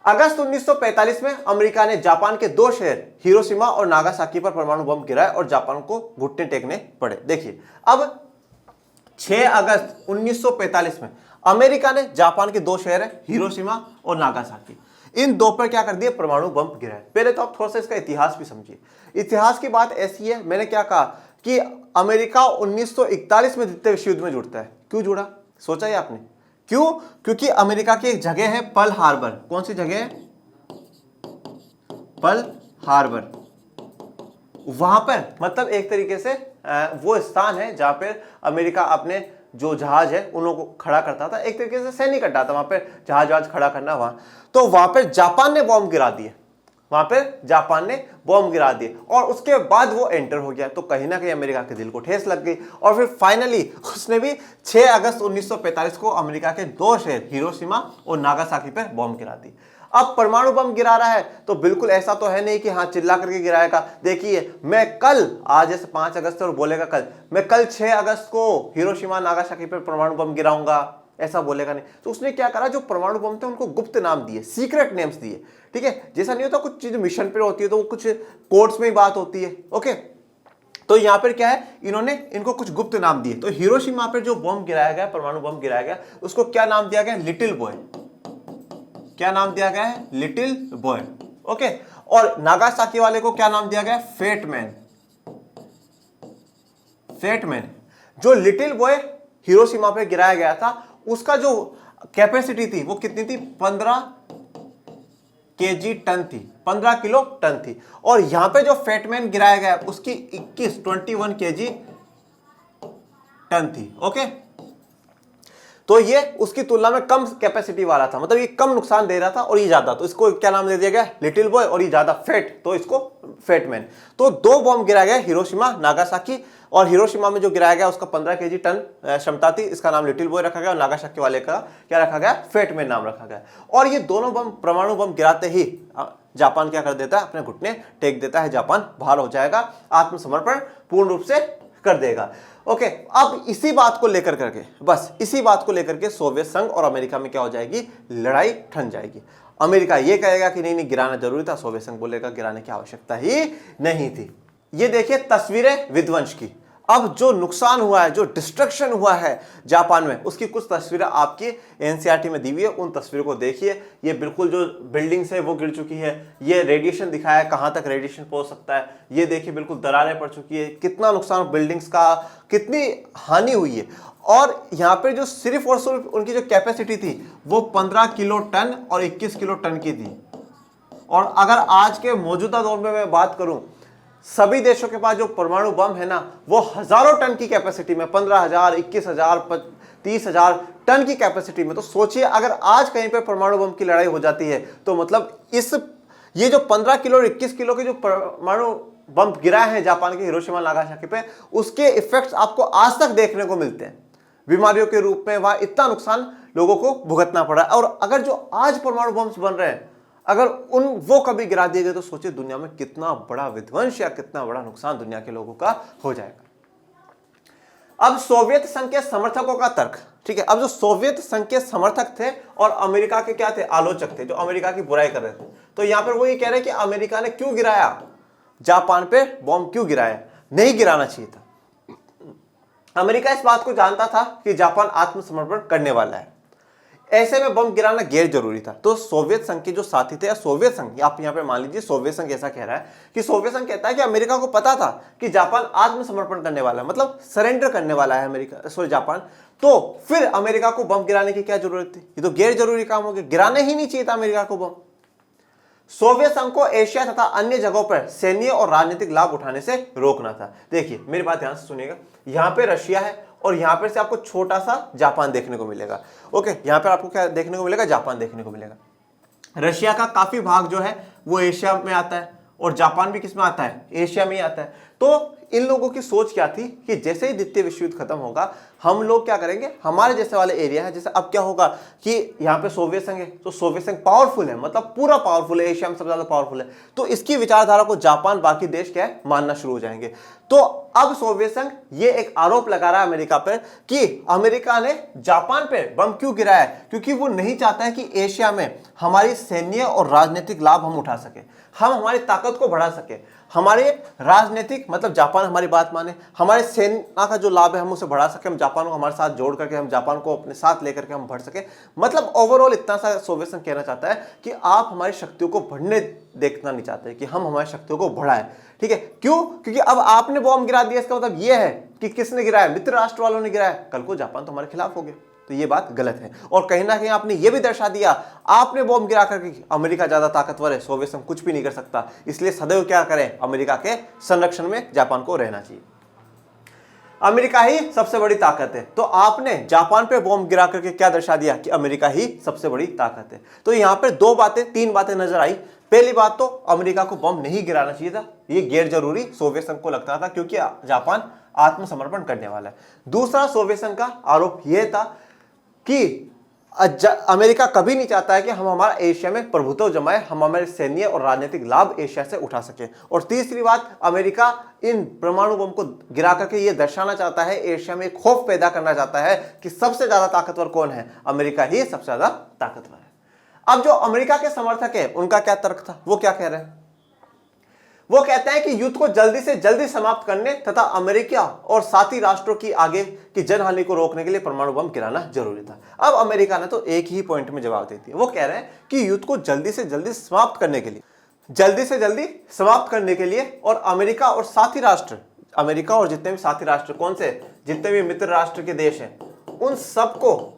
अगस्त 1945 में अमेरिका ने जापान के दो शहर हिरोशिमा और नागासाकी पर परमाणु बम गिराए और जापान को घुटने टेकने पड़े। देखिए, अब 6 अगस्त 1945 में अमेरिका ने जापान के दो शहर है हिरोशिमा और नागासाकी, इन दो पर क्या कर दिया? परमाणु बम गिराए। पहले तो आप थोड़ा सा इसका इतिहास भी समझिए। इतिहास की बात ऐसी है, मैंने क्या कहा कि अमेरिका 1941 में द्वितीय विश्व युद्ध में जुड़ता है। क्यों जुड़ा? सोचा है आपने? क्यों? क्योंकि अमेरिका की एक जगह है पर्ल हार्बर। कौन सी जगह है? Pearl Harbor. वहां पर मतलब एक तरीके से वो स्थान है जहां पर अमेरिका अपने जो जहाज है उन लोगों को खड़ा करता था, एक तरीके से सैनिक अड्डा था वहां पर, जहाज खड़ा करना वहां। तो वहां पर जापान ने बॉम्ब गिरा दिए, वहां पर जापान ने बॉम्ब गिरा दिए और उसके बाद वो एंटर हो गया। तो कहीं ना कहीं अमेरिका के दिल को ठेस लग गई और फिर फाइनली उसने भी 6 अगस्त 1945 को अमेरिका के दो शहर हिरोशिमा और नागासाकी पर बॉम्ब गिरा दी। अब परमाणु बम गिरा रहा है तो बिल्कुल ऐसा तो है नहीं कि हाँ चिल्ला करके गिराएगा। देखिए, मैं कल, आज जैसे 5 अगस्त और बोलेगा कल, मैं कल 6 अगस्त को हिरोशिमा नागासाकी पर परमाणु बम गिराऊंगा, ऐसा बोलेगा नहीं। तो उसने क्या करा, जो परमाणु बम थे उनको गुप्त नाम दिए, सीक्रेट नेम्स दिए। ठीक है, जैसा नहीं होता कुछ चीज मिशन पे होती है तो वो कुछ कोर्ट्स में ही बात होती है। ओके, तो यहां पर क्या है, इन्होंने इनको कुछ गुप्त नाम दिए। तो हिरोशिमा पर जो बम गिराया गया, परमाणु बम गिराया गया, उसको क्या नाम दिया गया? Little boy. क्या नाम दिया गया है? Little boy. ओके, और नागासाकी वाले को क्या नाम दिया गया? Fat man. Fat man. जो लिटिल बॉय हिरोशिमा पे गिराया गया था उसका जो कैपेसिटी थी वो कितनी थी? 15 केजी टन थी, 15 किलो टन थी। और यहां पे जो फेटमैन गिराया गया उसकी 21 केजी टन थी। ओके, तो ये उसकी तुलना में कम कैपेसिटी वाला था, मतलब ये कम नुकसान दे रहा था और ये ज्यादा, तो इसको क्या नाम दे दिया गया? Little boy. और ये ज्यादा फेट, तो इसको फेटमैन। तो 2 बॉम्ब गिराया गया, हिरोशिमा नागासाकी। और हिरोशिमा में जो गिराया गया उसका 15 केजी टन क्षमता थी, इसका नाम लिटिल बॉय रखा गया। और नागासाकी वाले का क्या रखा गया? फेटमैन नाम रखा गया। और ये दोनों बम, परमाणु बम गिराते ही जापान क्या कर देता है? अपने घुटने टेक देता है, जापान बाहर हो जाएगा, आत्मसमर्पण पूर्ण रूप से कर देगा। ओके, अब इसी बात को लेकर करके, बस इसी बात को लेकर के सोवियत संघ और अमेरिका में क्या हो जाएगी, लड़ाई ठन जाएगी। अमेरिका ये कहेगा कि नहीं नहीं गिराना जरूरी था, सोवियत संघ बोलेगा गिराने की आवश्यकता ही नहीं थी। ये देखिए तस्वीरें विध्वंस की। अब जो नुकसान हुआ है, जो डिस्ट्रक्शन हुआ है जापान में, उसकी कुछ तस्वीरें आपकी एनसीईआरटी में दी हुई है, उन तस्वीरों को देखिए। ये बिल्कुल जो बिल्डिंग्स है वो गिर चुकी है, ये रेडिएशन दिखाया है कहां तक रेडिएशन पहुंच सकता है। ये देखिए बिल्कुल दरारें पड़ चुकी है, कितना नुकसान बिल्डिंग्स का, कितनी हानि हुई है। और यहाँ पे जो सिर्फ और सिर्फ उनकी जो कैपेसिटी थी वो 15 किलो टन और 21 किलो टन की थी। और अगर आज के मौजूदा दौर में मैं बात करूं, सभी देशों के पास जो परमाणु बम है ना, वो हजारों टन की कैपेसिटी में, 15,000, 21,000, 30,000 टन की कैपेसिटी में। तो सोचिए अगर आज कहीं पे परमाणु बम की लड़ाई हो जाती है तो मतलब ये जो 15 किलो और 21 किलो के जो परमाणु बम गिरा है जापान के हिरोशिमा नागासाकी पे, उसके इफेक्ट्स आपको आज तक देखने को मिलते हैं बीमारियों के रूप में। वहां इतना नुकसान लोगों को भुगतना पड़ा है। और अगर जो आज परमाणु बम्स बन रहे हैं, अगर वो कभी गिरा दिए गए तो सोचिए दुनिया में कितना बड़ा विध्वंस या कितना बड़ा नुकसान दुनिया के लोगों का हो जाएगा। अब सोवियत संघ के समर्थकों का तर्क, ठीक है, अब जो सोवियत संघ के समर्थक थे और अमेरिका के क्या थे, आलोचक थे, जो अमेरिका की बुराई कर रहे थे, तो यहां पर वो ये कह रहे हैं कि अमेरिका ने क्यों गिराया जापान पे बॉम्ब, क्यों गिराया, नहीं गिराना चाहिए था। अमेरिका इस बात को जानता था कि जापान आत्मसमर्पण करने वाला है, ऐसे में बम गिराना गैर जरूरी था। तो सोवियत संघ के जो साथी थे, या सोवियत संघ, आप यहां पे मान लीजिए सोवियत संघ ऐसा कह रहा है कि सोवियत संघ कहता है कि अमेरिका को पता था कि जापान आत्मसमर्पण करने वाला है, मतलब सरेंडर करने वाला है जापान, तो फिर अमेरिका को बम गिराने की क्या जरूरत थी, ये तो गैर जरूरी काम हो गया, गिराने ही नहीं चाहिए था अमेरिका को बम। सोवियत संघ को एशिया तथा अन्य जगहों पर सैन्य और राजनीतिक लाभ उठाने से रोकना था। देखिए मेरी बात ध्यान से सुनिएगा, यहां पे रशिया है और यहां पर से आपको छोटा सा जापान देखने को मिलेगा। ओके, यहां पर आपको क्या देखने को मिलेगा, जापान देखने को मिलेगा। रशिया का काफी भाग जो है वो एशिया में आता है और जापान भी किस में आता है, एशिया में ही आता है। तो इन लोगों की सोच क्या थी कि जैसे ही द्वितीय विश्व युद्ध खत्म होगा, हम लोग क्या करेंगे, हमारे जैसे वाले एरिया है, जैसे अब क्या होगा कि यहाँ पे सोवियत संघ है, तो सोवियत संघ पावरफुल है, मतलब पूरा पावरफुल है, एशिया में सबसे ज्यादा पावरफुल है, तो इसकी विचारधारा को जापान बाकी देश क्या है, मानना शुरू हो जाएंगे। तो अब सोवियत संघ ये एक आरोप लगा रहा है अमेरिका पर कि अमेरिका ने जापान पे बम क्यों गिराया है, क्योंकि वो नहीं चाहता है कि एशिया में हमारी सैन्य और राजनीतिक लाभ हम उठा सके, हम हमारी ताकत को बढ़ा सके, हमारे राजनीतिक मतलब जापान हमारी बात माने, हमारे सेना का जो लाभ है हम उसे बढ़ा सके, हम जापान को हमारे साथ जोड़ करके, हम जापान को अपने साथ लेकर के हम बढ़ सके। मतलब ओवरऑल इतना सा सोवियत संघ कहना चाहता है कि आप हमारी शक्तियों को बढ़ने देखना नहीं चाहते, कि हम हमारी शक्तियों को बढ़ाएं। ठीक है, क्यों, क्योंकि अब आपने बॉम्ब गिरा दिया, इसका मतलब यह है कि किसने गिराया, मित्र राष्ट्र वालों ने गिराया, कल को जापान तो हमारे खिलाफ हो गया, तो ये बात गलत है। और कहीं ना कहीं आपने ये भी दर्शा दिया, आपने बॉम्ब गिरा करके अमेरिका ज्यादा ताकतवर है, सोवियत संघ कुछ भी नहीं कर सकता, इसलिए सदैव क्या करें, अमेरिका के संरक्षण में जापान को रहना चाहिए, अमेरिका ही सबसे बड़ी ताकत है। तो आपने जापान पे बॉम्ब गिरा करके क्या दर्शा दिया कि अमेरिका ही सबसे बड़ी ताकत है। तो यहां पर तीन बातें नजर आई। पहली बात तो अमेरिका को बम नहीं गिराना चाहिए था, ये गैर जरूरी सोवियत संघ को लगता था क्योंकि जापान आत्मसमर्पण करने वाला है। दूसरा सोवियत संघ का आरोप यह था कि अमेरिका कभी नहीं चाहता है कि हम हमारा एशिया में प्रभुत्व जमाए, हम हमारे सैन्य और राजनीतिक लाभ एशिया से उठा सके। और तीसरी बात, अमेरिका इन परमाणु बम को गिरा करके ये दर्शाना चाहता है, एशिया में खौफ पैदा करना चाहता है कि सबसे ज्यादा ताकतवर कौन है, अमेरिका ही सबसे ज्यादा ताकतवर है। अब जो अमेरिका के समर्थक है उनका क्या तर्क था, वो क्या कह रहे हैं, वो कहते हैं कि युद्ध को जल्दी से जल्दी समाप्त करने तथा अमेरिका और साथी राष्ट्रों की आगे की जनहानि को रोकने के लिए परमाणु बम गिराना जरूरी था। अब अमेरिका ने तो एक ही पॉइंट में जवाब देती है, वो कह रहे हैं कि युद्ध को जल्दी से जल्दी समाप्त करने के लिए, और अमेरिका और साथी राष्ट्र, अमेरिका और जितने भी साथी राष्ट्र, कौन से, जितने भी मित्र राष्ट्र के देश हैं, उन सबको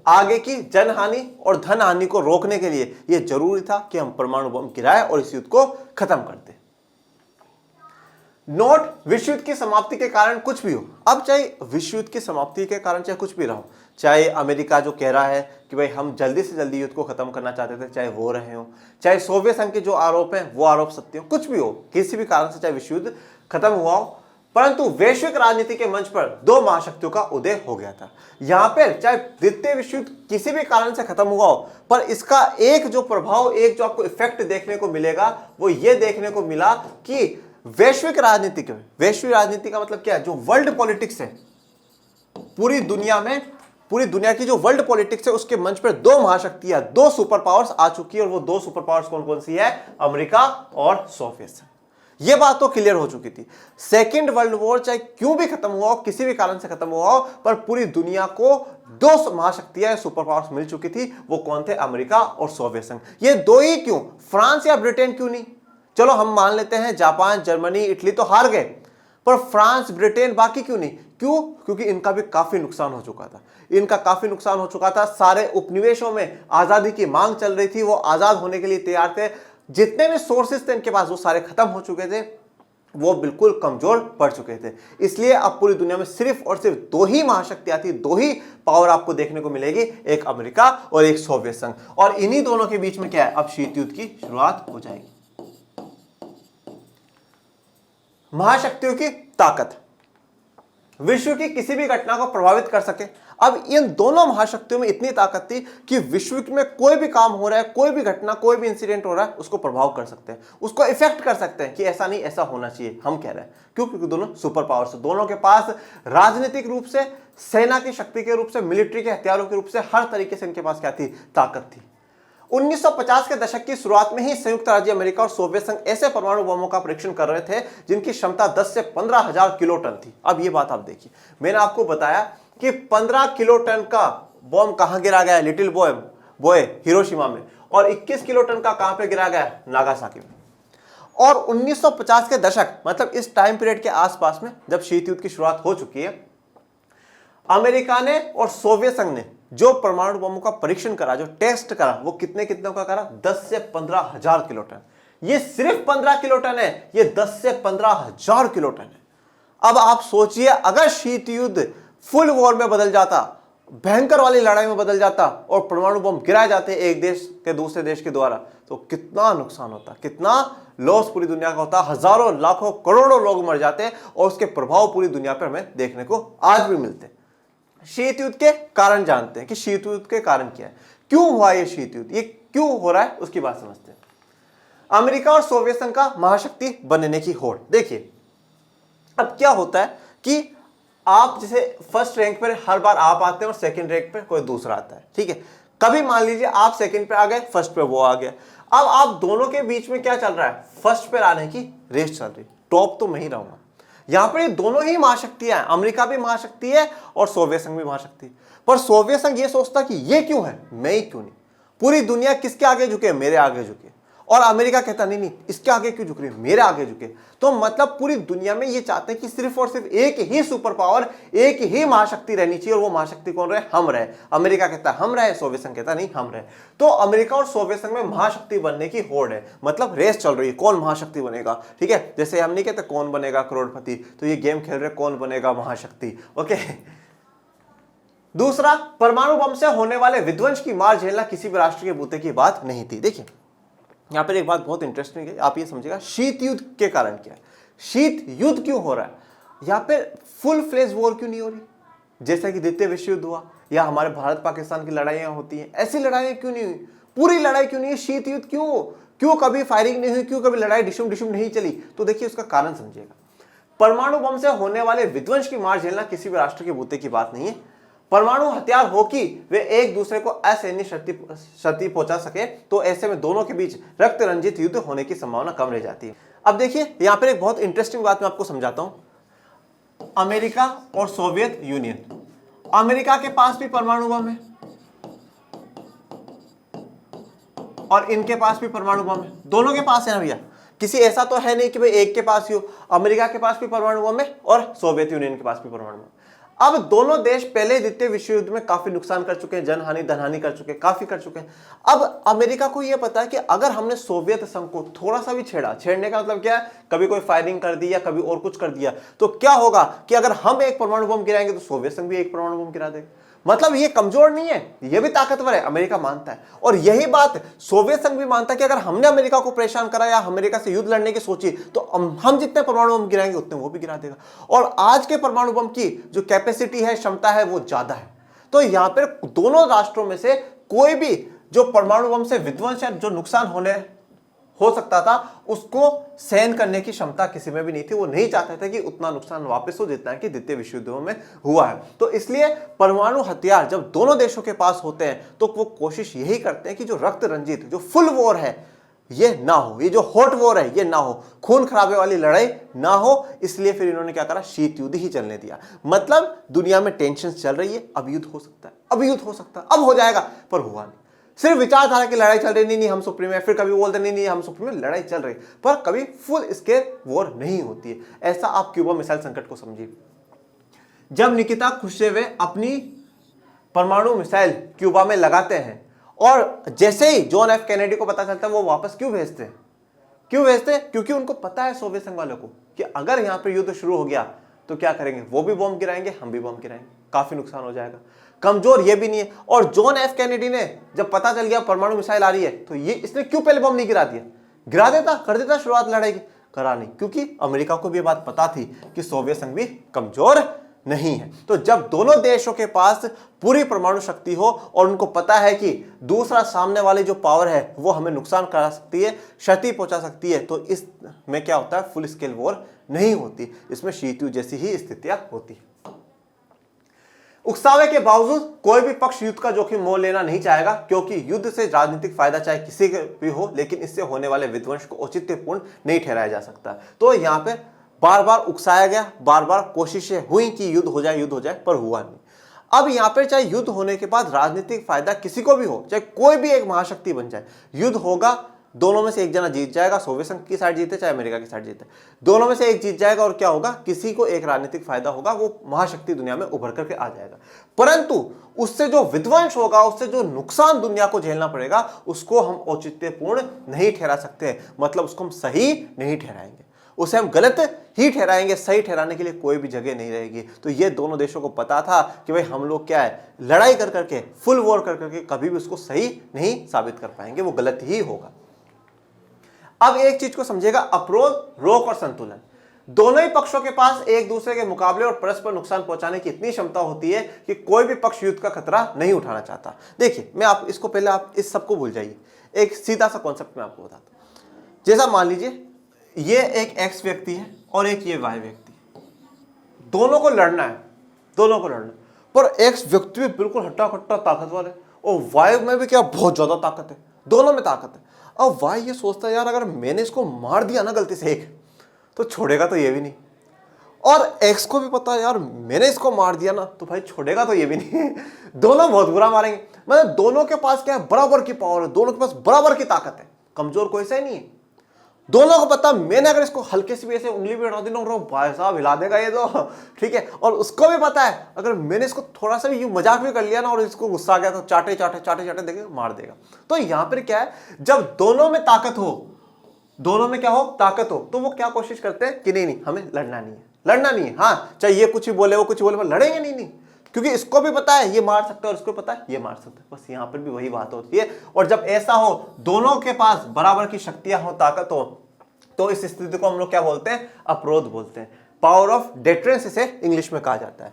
आगे की जनहानि और धन हानि को रोकने के लिए यह जरूरी था कि हम परमाणु बम गिराएं और इस युद्ध को खत्म कर दें। नोट, विश्व युद्ध की समाप्ति के कारण कुछ भी हो, अब चाहे विश्व युद्ध की समाप्ति के कारण चाहे कुछ भी रहो, चाहे अमेरिका जो कह रहा है कि भाई हम जल्दी से जल्दी युद्ध को खत्म करना चाहते थे, चाहे वो रहे हो, चाहे सोवियत संघ के जो आरोप हैं वो आरोप सत्य हो, कुछ भी हो, किसी भी कारण से चाहे विश्व युद्ध खत्म हुआ हो, परंतु वैश्विक राजनीति के मंच पर दो महाशक्तियों का उदय हो गया था। यहां पर चाहे द्वितीय विश्व युद्ध किसी भी कारण से खत्म हुआ हो, पर इसका एक जो प्रभाव, एक जो आपको इफेक्ट देखने को मिलेगा, वो ये देखने को मिला कि वैश्विक राजनीति के, वैश्विक राजनीति का मतलब क्या है, जो वर्ल्ड पॉलिटिक्स है पूरी दुनिया में, पूरी दुनिया की जो वर्ल्ड पॉलिटिक्स है उसके मंच पर दो महाशक्तियां, दो सुपर पावर्स आ चुकी है, और वो दो सुपर पावर्स कौन कौन सी है, अमेरिका और सोवियत संघ। ये बात तो क्लियर हो चुकी थी। सेकेंड वर्ल्ड वॉर चाहे क्यों भी खत्म हुआ हो, किसी भी कारण से खत्म हुआ हो, पर पूरी दुनिया को दो महाशक्तियां, सुपर पावर्स मिल चुकी थी। वो कौन थे, अमेरिका और सोवियत संघ। ये दो ही क्यों, फ्रांस या ब्रिटेन क्यों नहीं? चलो हम मान लेते हैं जापान, जर्मनी, इटली तो हार गए, पर फ्रांस, ब्रिटेन, बाकी क्यों नहीं? क्यों? क्योंकि इनका भी काफी नुकसान हो चुका था, इनका काफी नुकसान हो चुका था। सारे उपनिवेशों में आजादी की मांग चल रही थी, वो आजाद होने के लिए तैयार थे। जितने भी सोर्सेस थे इनके पास वो सारे खत्म हो चुके थे, वो बिल्कुल कमजोर पड़ चुके थे। इसलिए अब पूरी दुनिया में सिर्फ और सिर्फ दो ही महाशक्तियां थी, दो ही पावर आपको देखने को मिलेगी, एक अमेरिका और एक सोवियत संघ। और इन्हीं दोनों के बीच में क्या है, अब शीत युद्ध की शुरुआत हो जाएगी। महाशक्तियों की ताकत विश्व की किसी भी घटना को प्रभावित कर सके। अब इन दोनों महाशक्तियों में इतनी ताकत थी कि विश्व में कोई भी काम हो रहा है, कोई भी घटना, कोई भी इंसिडेंट हो रहा है, उसको प्रभाव कर सकते हैं, उसको इफेक्ट कर सकते हैं कि ऐसा नहीं, ऐसा होना चाहिए, हम कह रहे हैं। क्यों? क्योंकि दोनों सुपर पावर्स, दोनों के पास राजनीतिक रूप से, सेना की शक्ति के रूप से, मिलिट्री के हथियारों के रूप से, हर तरीके से इनके पास क्या थी, ताकत थी। 1950 के दशक की शुरुआत में ही संयुक्त राज्य अमेरिका और सोवियत संघ ऐसे परमाणु बमों का परीक्षण कर रहे थे जिनकी क्षमता 10 से 15,000 किलो टन थी। अब ये बात आप देखिए, मैंने आपको बताया कि 15 किलो टन का बम कहां गिरा गया, लिटिल बॉय हिरोशिमा में, और 21 किलो टन का कहां पे गिरा गया, नागासाकी में। और 1950 के दशक, मतलब इस टाइम पीरियड के आसपास में जब शीत युद्ध की शुरुआत हो चुकी है, अमेरिका ने और सोवियत संघ ने जो परमाणु बमों का परीक्षण करा, जो टेस्ट करा, वो कितने का करा, 10 से 15,000 किलो टन। ये सिर्फ 15 किलो टन है, ये 10 से 15,000 किलो टन है। अब आप सोचिए, अगर शीत युद्ध फुल वॉर में बदल जाता, भयंकर वाली लड़ाई में बदल जाता और परमाणु बम गिराए जाते एक देश के दूसरे देश के द्वारा, तो कितना नुकसान होता, कितना लॉस पूरी दुनिया का होता, हजारों, लाखों, करोड़ों लोग मर जाते, और उसके प्रभाव पूरी दुनिया पर हमें देखने को आज भी मिलते। शीत युद्ध के कारण जानते हैं कि शीत युद्ध के कारण क्या है, क्यों हुआ ये शीत युद्ध, ये क्यों हो रहा है, उसकी बात समझते हैं। अमेरिका और सोवियत संघ का महाशक्ति बनने की होड़। देखिए अब क्या होता है कि आप जैसे फर्स्ट रैंक पर हर बार आप आते हैं और सेकंड रैंक पर कोई दूसरा आता है, ठीक है। कभी मान लीजिए आप सेकंड पे आ गए, फर्स्ट पे वो आ गया। अब आप दोनों के बीच में क्या चल रहा है, फर्स्ट पे आने की रेस चल रही, टॉप तो मैं ही रहूंगा। यहां पर ये दोनों ही महाशक्तियां हैं, अमेरिका भी महाशक्ति है और सोवियत संघ भी महाशक्ति है। पर सोवियत संघ ये सोचता कि ये क्यों है, मैं ही क्यों नहीं, पूरी दुनिया किसके आगे झुके, मेरे आगे झुके। और अमेरिका कहता नहीं, इसके आगे क्यों झुक रही है, मेरे आगे झुके। तो मतलब पूरी दुनिया में ये चाहते हैं कि सिर्फ और सिर्फ एक ही सुपर पावर, एक ही महाशक्ति रहनी चाहिए, और वो महाशक्ति कौन रहे, हम रहे। अमेरिका कहता है हम रहे, सोवियत संघ कहता नहीं हम रहे। तो अमेरिका और सोवियत संघ में महाशक्ति बनने की होड़ है, मतलब रेस चल रही है, कौन महाशक्ति बनेगा, ठीक है। जैसे हम नहीं कहते कौन बनेगा करोड़पति, तो ये गेम खेल रहे कौन बनेगा महाशक्ति, ओके। दूसरा, परमाणु बम से होने वाले विध्वंस की मार झेलना किसी भी राष्ट्र के बूते की बात नहीं थी। देखिए यहां पर एक बात बहुत इंटरेस्टिंग है, आप ये समझिएगा शीत युद्ध के कारण क्या है, शीत युद्ध क्यों हो रहा है, यहां पे फुल फ्लेज वॉर क्यों नहीं हो रही, जैसे कि द्वितीय विश्व युद्ध हुआ या हमारे भारत पाकिस्तान की लड़ाइयां होती हैं, ऐसी लड़ाइयां क्यों नहीं हुई, पूरी लड़ाई क्यों नहीं है, शीत युद्ध क्यों कभी फायरिंग नहीं हुई, क्यों कभी लड़ाई डिशुम डिशुम नहीं चली। तो देखिए उसका कारण समझिएगा, परमाणु बम से होने वाले विध्वंस की मार झेलना किसी भी राष्ट्र के बूते की बात नहीं है। परमाणु हथियार हो कि वे एक दूसरे को असहनीय क्षति पहुंचा सके, तो ऐसे में दोनों के बीच रक्त रंजित युद्ध होने की संभावना कम रह जाती है। अब देखिए यहां पर एक बहुत इंटरेस्टिंग बात मैं आपको समझाता हूं। अमेरिका और सोवियत यूनियन, अमेरिका के पास भी परमाणु बम है और इनके पास भी परमाणु बम है, दोनों के पास है ना भैया, किसी ऐसा तो है नहीं कि भाई एक के पास ही हो। अमेरिका के पास भी परमाणु बम है और सोवियत यूनियन के पास भी परमाणु बम। अब दोनों देश पहले द्वितीय विश्व युद्ध में काफी नुकसान कर चुके हैं, जनहानि धनहानि कर चुके हैं, काफी कर चुके हैं। अब अमेरिका को यह पता है कि अगर हमने सोवियत संघ को थोड़ा सा भी छेड़ने का मतलब क्या है, कभी कोई फायरिंग कर दी या कभी और कुछ कर दिया, तो क्या होगा कि अगर हम एक परमाणु बम गिराएंगे तो सोवियत संघ भी एक परमाणु बम गिरा देगा। मतलब ये कमजोर नहीं है, ये भी ताकतवर है, अमेरिका मानता है। और यही बात सोवियत संघ भी मानता है कि अगर हमने अमेरिका को परेशान करा या अमेरिका से युद्ध लड़ने की सोची, तो हम जितने परमाणु बम गिराएंगे उतने वो भी गिरा देगा। और आज के परमाणु बम की जो कैपेसिटी है, क्षमता है, वो ज्यादा है। तो यहां पर दोनों राष्ट्रों में से कोई भी जो परमाणु बम से विध्वंस या जो नुकसान हो सकता था, उसको सहन करने की क्षमता किसी में भी नहीं थी। वो नहीं चाहते थे कि उतना नुकसान वापस हो जितना कि द्वितीय विश्व युद्ध में हुआ है। तो इसलिए परमाणु हथियार जब दोनों देशों के पास होते हैं तो वो कोशिश यही करते हैं कि जो रक्त रंजित, जो फुल वॉर है, ये ना हो, ये जो हॉट वॉर है ये ना हो, खून खराबे वाली लड़ाई ना हो। इसलिए फिर इन्होंने क्या करा, शीत युद्ध ही चलने दिया। मतलब दुनिया में टेंशन चल रही है, अब युद्ध हो सकता है, अब युद्ध हो सकता है, अब हो जाएगा, पर हुआ नहीं। सिर्फ विचारधारा की लड़ाई चल रही, नहीं नहीं हम सुप्रीम है, फिर कभी बोलते नहीं नहीं हम सुप्रीम है, लड़ाई चल रही, पर कभी फुल स्केल वॉर नहीं होती है। ऐसा आप क्यूबा मिसाइल संकट को समझिए। जब निकिता क्रुश्चेव अपनी परमाणु मिसाइल क्यूबा में लगाते हैं और जैसे ही जॉन एफ कैनेडी को पता चलता है, वो वापस क्यों भेजते हैं? क्यों भेजते हैं? क्योंकि उनको पता है सोवियत संघ वालों को कि अगर यहां पर युद्ध शुरू हो गया तो क्या करेंगे, वो भी बॉम्ब गिराएंगे, हम भी बॉम्ब गिराएंगे, काफी नुकसान हो जाएगा। कमजोर ये भी नहीं है। और जॉन एफ कैनेडी ने जब पता चल गया परमाणु मिसाइल आ रही है तो ये इसने क्यों पहले बॉम्ब नहीं गिरा दिया? गिरा देता, कर देता शुरुआत लड़ाई की, करा नहीं, क्योंकि अमेरिका को भी ये बात पता थी कि सोवियत संघ भी कमजोर नहीं है। तो जब दोनों देशों के पास पूरी परमाणु शक्ति हो और उनको पता है कि दूसरा सामने वाली जो पावर है वो हमें नुकसान करा सकती है, क्षति पहुंचा सकती है, तो इसमें क्या होता है, फुल स्केल वॉर नहीं होती, इसमें शीत युद्ध जैसी ही स्थितियां होती है। उकसावे के बावजूद कोई भी पक्ष युद्ध का जोखिम मोल लेना नहीं चाहेगा, क्योंकि युद्ध से राजनीतिक फायदा चाहे किसी के भी हो, लेकिन इससे होने वाले विध्वंस को औचित्यपूर्ण नहीं ठहराया जा सकता। तो यहां पे बार बार उकसाया गया, बार बार कोशिशें हुई कि युद्ध हो जाए, पर हुआ नहीं। अब यहां पर चाहे युद्ध होने के बाद राजनीतिक फायदा किसी को भी हो, चाहे कोई भी एक महाशक्ति बन जाए, युद्ध होगा, दोनों में से एक जना जीत जाएगा, सोवियत संघ की साइड जीते चाहे अमेरिका की साइड जीते, दोनों में से एक जीत जाएगा और क्या होगा, किसी को एक राजनीतिक फायदा होगा, वो महाशक्ति दुनिया में उभर करके आ जाएगा। परंतु उससे जो विध्वंस होगा, उससे जो नुकसान दुनिया को झेलना पड़ेगा, उसको हम औचित्यपूर्ण नहीं ठहरा सकते, मतलब उसको हम सही नहीं ठहराएंगे, उसे हम गलत ही ठहराएंगे, सही ठहराने के लिए कोई भी जगह नहीं रहेगी। तो ये दोनों देशों को पता था कि भाई हम लोग क्या है, लड़ाई कर करके, फुल वॉर कर करके कभी भी उसको सही नहीं साबित कर पाएंगे, वो गलत ही होगा। अब एक चीज को समझिएगा, अप्रोच, रोक और संतुलन। दोनों ही पक्षों के पास एक दूसरे के मुकाबले और परस्पर नुकसान पहुंचाने की इतनी क्षमता होती है कि कोई भी पक्ष युद्ध का खतरा नहीं उठाना चाहता। देखिए, मैं आप इसको पहले, आप इस सबको भूल जाइए, एक सीधा सा कॉन्सेप्ट मैं आपको बताता हूं। जैसा मान लीजिए ये एक एक्स व्यक्ति है और एक ये वाई व्यक्ति, दोनों को लड़ना है, दोनों को लड़ना, पर एक्स व्यक्ति भी बिल्कुल हट्टा कट्टा ताकतवर है और वाई में भी क्या बहुत ज्यादा ताकत है, दोनों में ताकत है। अब वाई ये सोचता है यार अगर मैंने इसको मार दिया ना गलती से एक, तो छोड़ेगा तो ये भी नहीं, और एक्स को भी पता है यार मैंने इसको मार दिया ना तो भाई छोड़ेगा तो ये भी नहीं दोनों बहुत बुरा मारेंगे। मतलब दोनों के पास क्या है, बराबर की पावर है, दोनों के पास बराबर की ताकत है, कमजोर कोई से नहीं है। दोनों को पता मैंने अगर इसको हल्के से भी ऐसे उंगली पे हटा दी ना, भाई साहब हिला देगा ये तो, ठीक है। और उसको भी पता है अगर मैंने इसको थोड़ा सा भी यूं मजाक भी कर लिया ना और इसको गुस्सा आ गया तो चाटे चाटे चाटे चाटे देके मार देगा। तो यहां पर क्या है, जब दोनों में ताकत हो, दोनों में क्या हो, ताकत हो, तो वो क्या कोशिश करते हैं कि नहीं नहीं हमें लड़ना नहीं है, लड़ना नहीं है। हाँ चाहे ये कुछ ही बोले वो कुछ ही बोले, पर लड़ेंगे नहीं, नहीं, क्योंकि इसको भी पता है ये मार सकता है और इसको पता है ये मार सकता है। बस यहां पर भी वही बात होती है। और जब ऐसा हो, दोनों के पास बराबर की शक्तियां हो, ताकत हो, तो इस स्थिति को हम लोग क्या बोलते हैं, अप्रोध बोलते हैं। पावर ऑफ डेटरेंस इसे इंग्लिश में कहा जाता है।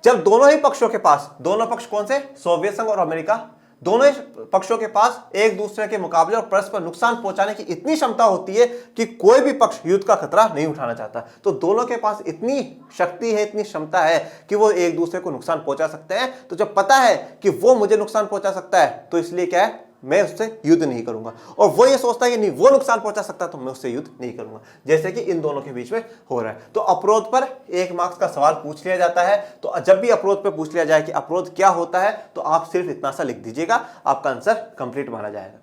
जब दोनों ही पक्षों के पास, दोनों पक्ष कौन से, सोवियत संघ और अमेरिका, दोनों ही पक्षों के पास एक दूसरे के मुकाबले और परस्पर नुकसान पहुंचाने की इतनी क्षमता होती है कि कोई भी पक्ष युद्ध का खतरा नहीं उठाना चाहता। तो दोनों के पास इतनी शक्ति है, इतनी क्षमता है कि वो एक दूसरे को नुकसान पहुंचा सकते हैं। तो जब पता है कि वो मुझे नुकसान पहुंचा सकता है तो इसलिए क्या है, मैं उससे युद्ध नहीं करूंगा, और वो ये सोचता है कि नहीं वो नुकसान पहुंचा सकता है तो मैं उससे युद्ध नहीं करूंगा, जैसे कि इन दोनों के बीच में हो रहा है। तो अप्रोध पर 1 मार्क्स का सवाल पूछ लिया जाता है। तो जब भी अप्रोध पे पूछ लिया जाए कि अप्रोध क्या होता है, तो आप सिर्फ इतना सा लिख दीजिएगा, आपका आंसर कंप्लीट माना जाएगा।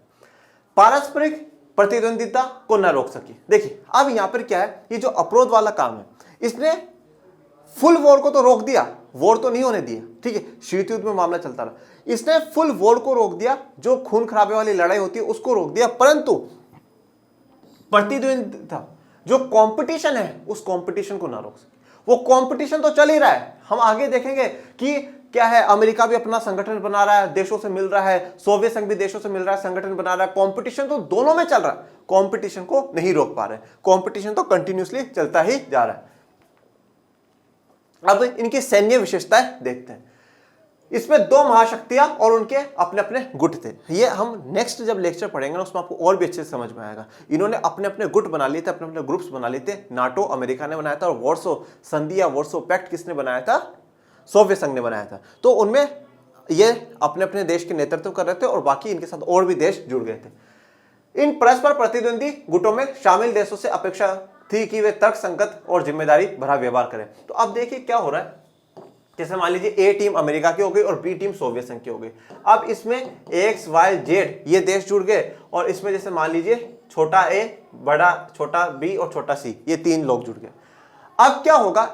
पारस्परिक प्रतिद्वंदिता को न रोक सके। देखिए अब यहां पर क्या है, ये जो अप्रोध वाला काम है, इसने फुल वॉर को तो रोक दिया, वॉर तो नहीं होने दिया, ठीक है, शीत युद्ध में मामला चलता रहा, इसने फुल वॉर को रोक दिया, जो खून खराबे वाली लड़ाई होती है उसको रोक दिया, परंतु प्रतिद्वंदिता जो कंपटीशन है उस कंपटीशन को ना रोक सके। वो कंपटीशन तो चल ही रहा है, हम आगे देखेंगे कि क्या है, अमेरिका भी अपना संगठन बना रहा है, देशों से मिल रहा है, सोवियत संघ भी देशों से मिल रहा है, संगठन बना रहा है, कंपटीशन तो दोनों में चल रहा है, कंपटीशन को नहीं रोक पा रहे, कंपटीशन तो कंटिन्यूअसली चलता ही जा रहा है। अब इनकी सैन्य विशेषताएं देखते हैं। इसमें दो महाशक्तियां और उनके अपने अपने गुट थे। ये हम नेक्स्ट जब लेक्चर पढ़ेंगे ना उसमें आपको और भी अच्छे से समझ में आएगा। इन्होंने अपने अपने गुट बना लिए थे, अपने अपने ग्रुप्स बना लिए थे। नाटो अमेरिका ने बनाया था और वॉर्सो संधि या वॉर्सो पैक्ट किसने बनाया था? सोवियत संघ ने बनाया था। तो उनमें ये अपने अपने देश के नेतृत्व कर रहे थे और बाकी इनके साथ और भी देश जुड़ गए थे। इन परस्पर प्रतिद्वंदी गुटों में शामिल देशों से अपेक्षा थी कि वे तर्कसंगत और जिम्मेदारी भरा व्यवहार करें। तो अब देखिए क्या हो रहा है। जैसे मान लीजिए ए टीम अमेरिका की हो गई और बी टीम सोवियत संघ की हो गई। अब इसमें एक्स वाई जेड ये देश जुड़ गए और इसमें जैसे मान लीजिए छोटा ए, बड़ा छोटा बी और छोटा सी, ये तीन लोग जुड़ गए। अब क्या होगा,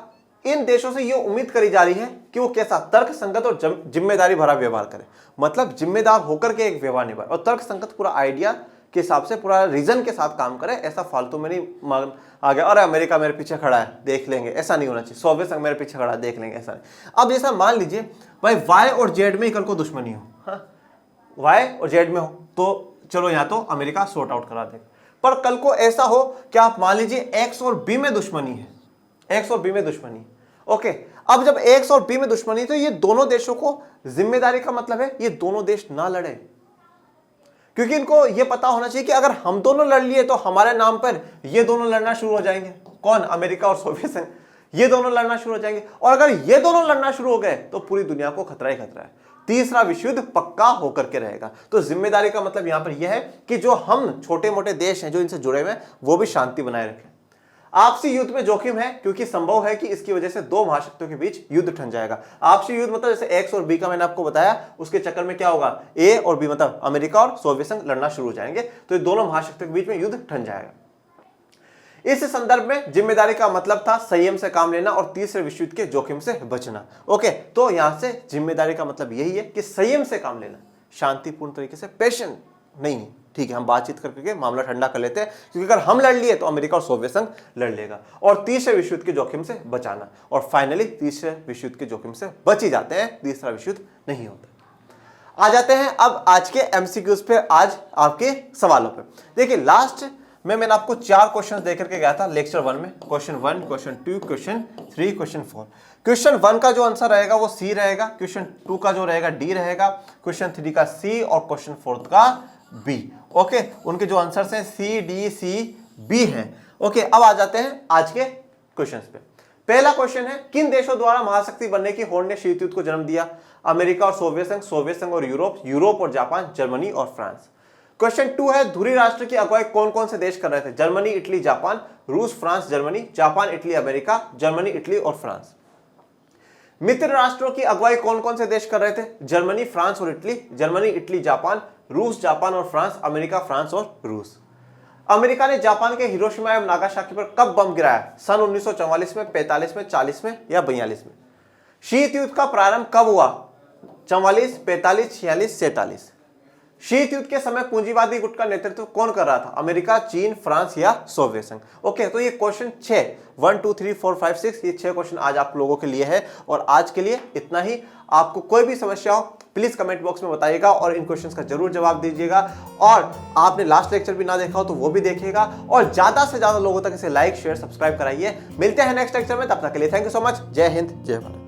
इन देशों से ये उम्मीद करी जा रही है कि वो कैसा तर्कसंगत और जिम्मेदारी भरा व्यवहार करे, मतलब जिम्मेदार होकर के एक व्यवहार निभाए और तर्कसंगत पूरा आइडिया के हिसाब से पूरा रीजन के साथ काम करे। ऐसा फालतू में नहीं आ गया अरे अमेरिका मेरे पीछे खड़ा है देख लेंगे, ऐसा नहीं होना चाहिए। सोवियत संघ मेरे पीछे खड़ा है देख लेंगे, ऐसा नहीं। अब जैसा मान लीजिए भाई वाई और जेड में ही कल को दुश्मनी हो, हाँ वाई और जेड में हो तो चलो यहाँ तो अमेरिका सॉर्ट आउट करा देगा। पर कल को ऐसा हो कि आप मान लीजिए एक्स और बी में दुश्मनी है, एक्स और बी में दुश्मनी, ओके। अब जब एक्स और बी में दुश्मनी तो ये दोनों देशों को जिम्मेदारी का मतलब है ये दोनों देश ना लड़े, क्योंकि इनको ये पता होना चाहिए कि अगर हम दोनों लड़ लिए तो हमारे नाम पर ये दोनों लड़ना शुरू हो जाएंगे। कौन? अमेरिका और सोवियत संघ, ये दोनों लड़ना शुरू हो जाएंगे। और अगर ये दोनों लड़ना शुरू हो गए तो पूरी दुनिया को खतरा ही खतरा है, तीसरा विश्व युद्ध पक्का होकर के रहेगा। तो जिम्मेदारी का मतलब यहां पर यह है कि जो हम छोटे मोटे देश हैं जो इनसे जुड़े हुए हैं वो भी शांति बनाए रखें। आपसी युद्ध में जोखिम है क्योंकि संभव है कि इसकी वजह से दो महाशक्तियों के बीच युद्ध ठन जाएगा। आपसी युद्ध मतलब जैसे एक्स और बी का मैंने आपको बताया, उसके चक्कर में क्या होगा, ए और बी मतलब अमेरिका और सोवियत संघ लड़ना शुरू हो जाएंगे, तो ये दोनों महाशक्तियों के बीच में युद्ध ठन जाएगा। इस संदर्भ में जिम्मेदारी का मतलब था संयम से काम लेना और तीसरे विश्व युद्ध के जोखिम से बचना। ओके, तो यहां से जिम्मेदारी का मतलब यही है कि संयम से काम लेना, शांतिपूर्ण तरीके से, पेशेंट नहीं, ठीक है हम बातचीत करके मामला ठंडा कर लेते हैं, क्योंकि अगर हम लड़ लिए तो अमेरिका और सोवियत संघ लड़ लेगा। और तीसरे विश्व युद्ध के जोखिम से बचाना, और फाइनली तीसरे विश्व युद्ध के जोखिम से बच ही जाते हैं, तीसरा विश्व युद्ध नहीं होता। आ जाते हैं अब आज के एमसीक्यूज पे, आज आपके सवालों पे। देखिए लास्ट में मैंने आपको 4 क्वेश्चन देकर के गया था लेक्चर 1 में, question 1, question 2, question 3, question 4। Question 1 का जो आंसर रहेगा वो सी रहेगा, क्वेश्चन 2 का जो रहेगा डी रहेगा, क्वेश्चन 3 का सी और क्वेश्चन 4 का बी। ओके, उनके जो आंसर्स हैं सी, डी, सी, बी हैं। ओके, अब आ जाते हैं आज के क्वेश्चंस पे। पहला क्वेश्चन है, किन देशों द्वारा महाशक्ति बनने की होड़ ने शीत युद्ध को जन्म दिया? अमेरिका और सोवियत संघ, सोवियत संघ और यूरोप, यूरोप और जापान, जर्मनी और फ्रांस। क्वेश्चन 2 है, धुरी राष्ट्र की अगुवाई कौन कौन से देश कर रहे थे? जर्मनी, इटली, जापान, रूस, France, Germany, Japan, Italy, America, Germany, Italy और फ्रांस। मित्र राष्ट्रों की अगुवाई कौन कौन से देश कर रहे थे? जर्मनी, फ्रांस और इटली, जर्मनी, इटली, जापान, रूस, जापान और फ्रांस, अमेरिका, फ्रांस और रूस। अमेरिका ने जापान के हिरोशिमा एवं नागासाकी पर कब बम गिराया? सन 1944 में, 45 में, 40 में या 42 में? शीत युद्ध का प्रारंभ कब हुआ? 44, 45, 46, 47। शीत युद्ध के समय पूंजीवादी गुट का नेतृत्व कौन कर रहा था? अमेरिका, चीन, फ्रांस या सोवियत संघ? ओके, तो ये क्वेश्चन 6, 1, 2, 3, 4, 5, 6, ये 6 क्वेश्चन आज आप लोगों के लिए है। और आज के लिए इतना ही। आपको कोई भी समस्या हो प्लीज कमेंट बॉक्स में बताइएगा और इन क्वेश्चंस का जरूर जवाब दीजिएगा। और आपने लास्ट लेक्चर भी ना देखा हो तो वो भी देखिएगा और ज्यादा से ज्यादा लोगों तक इसे लाइक, शेयर, सब्सक्राइब कराइए। मिलते हैं नेक्स्ट लेक्चर में, तब तक के लिए थैंक यू सो मच। जय हिंद, जय भारत।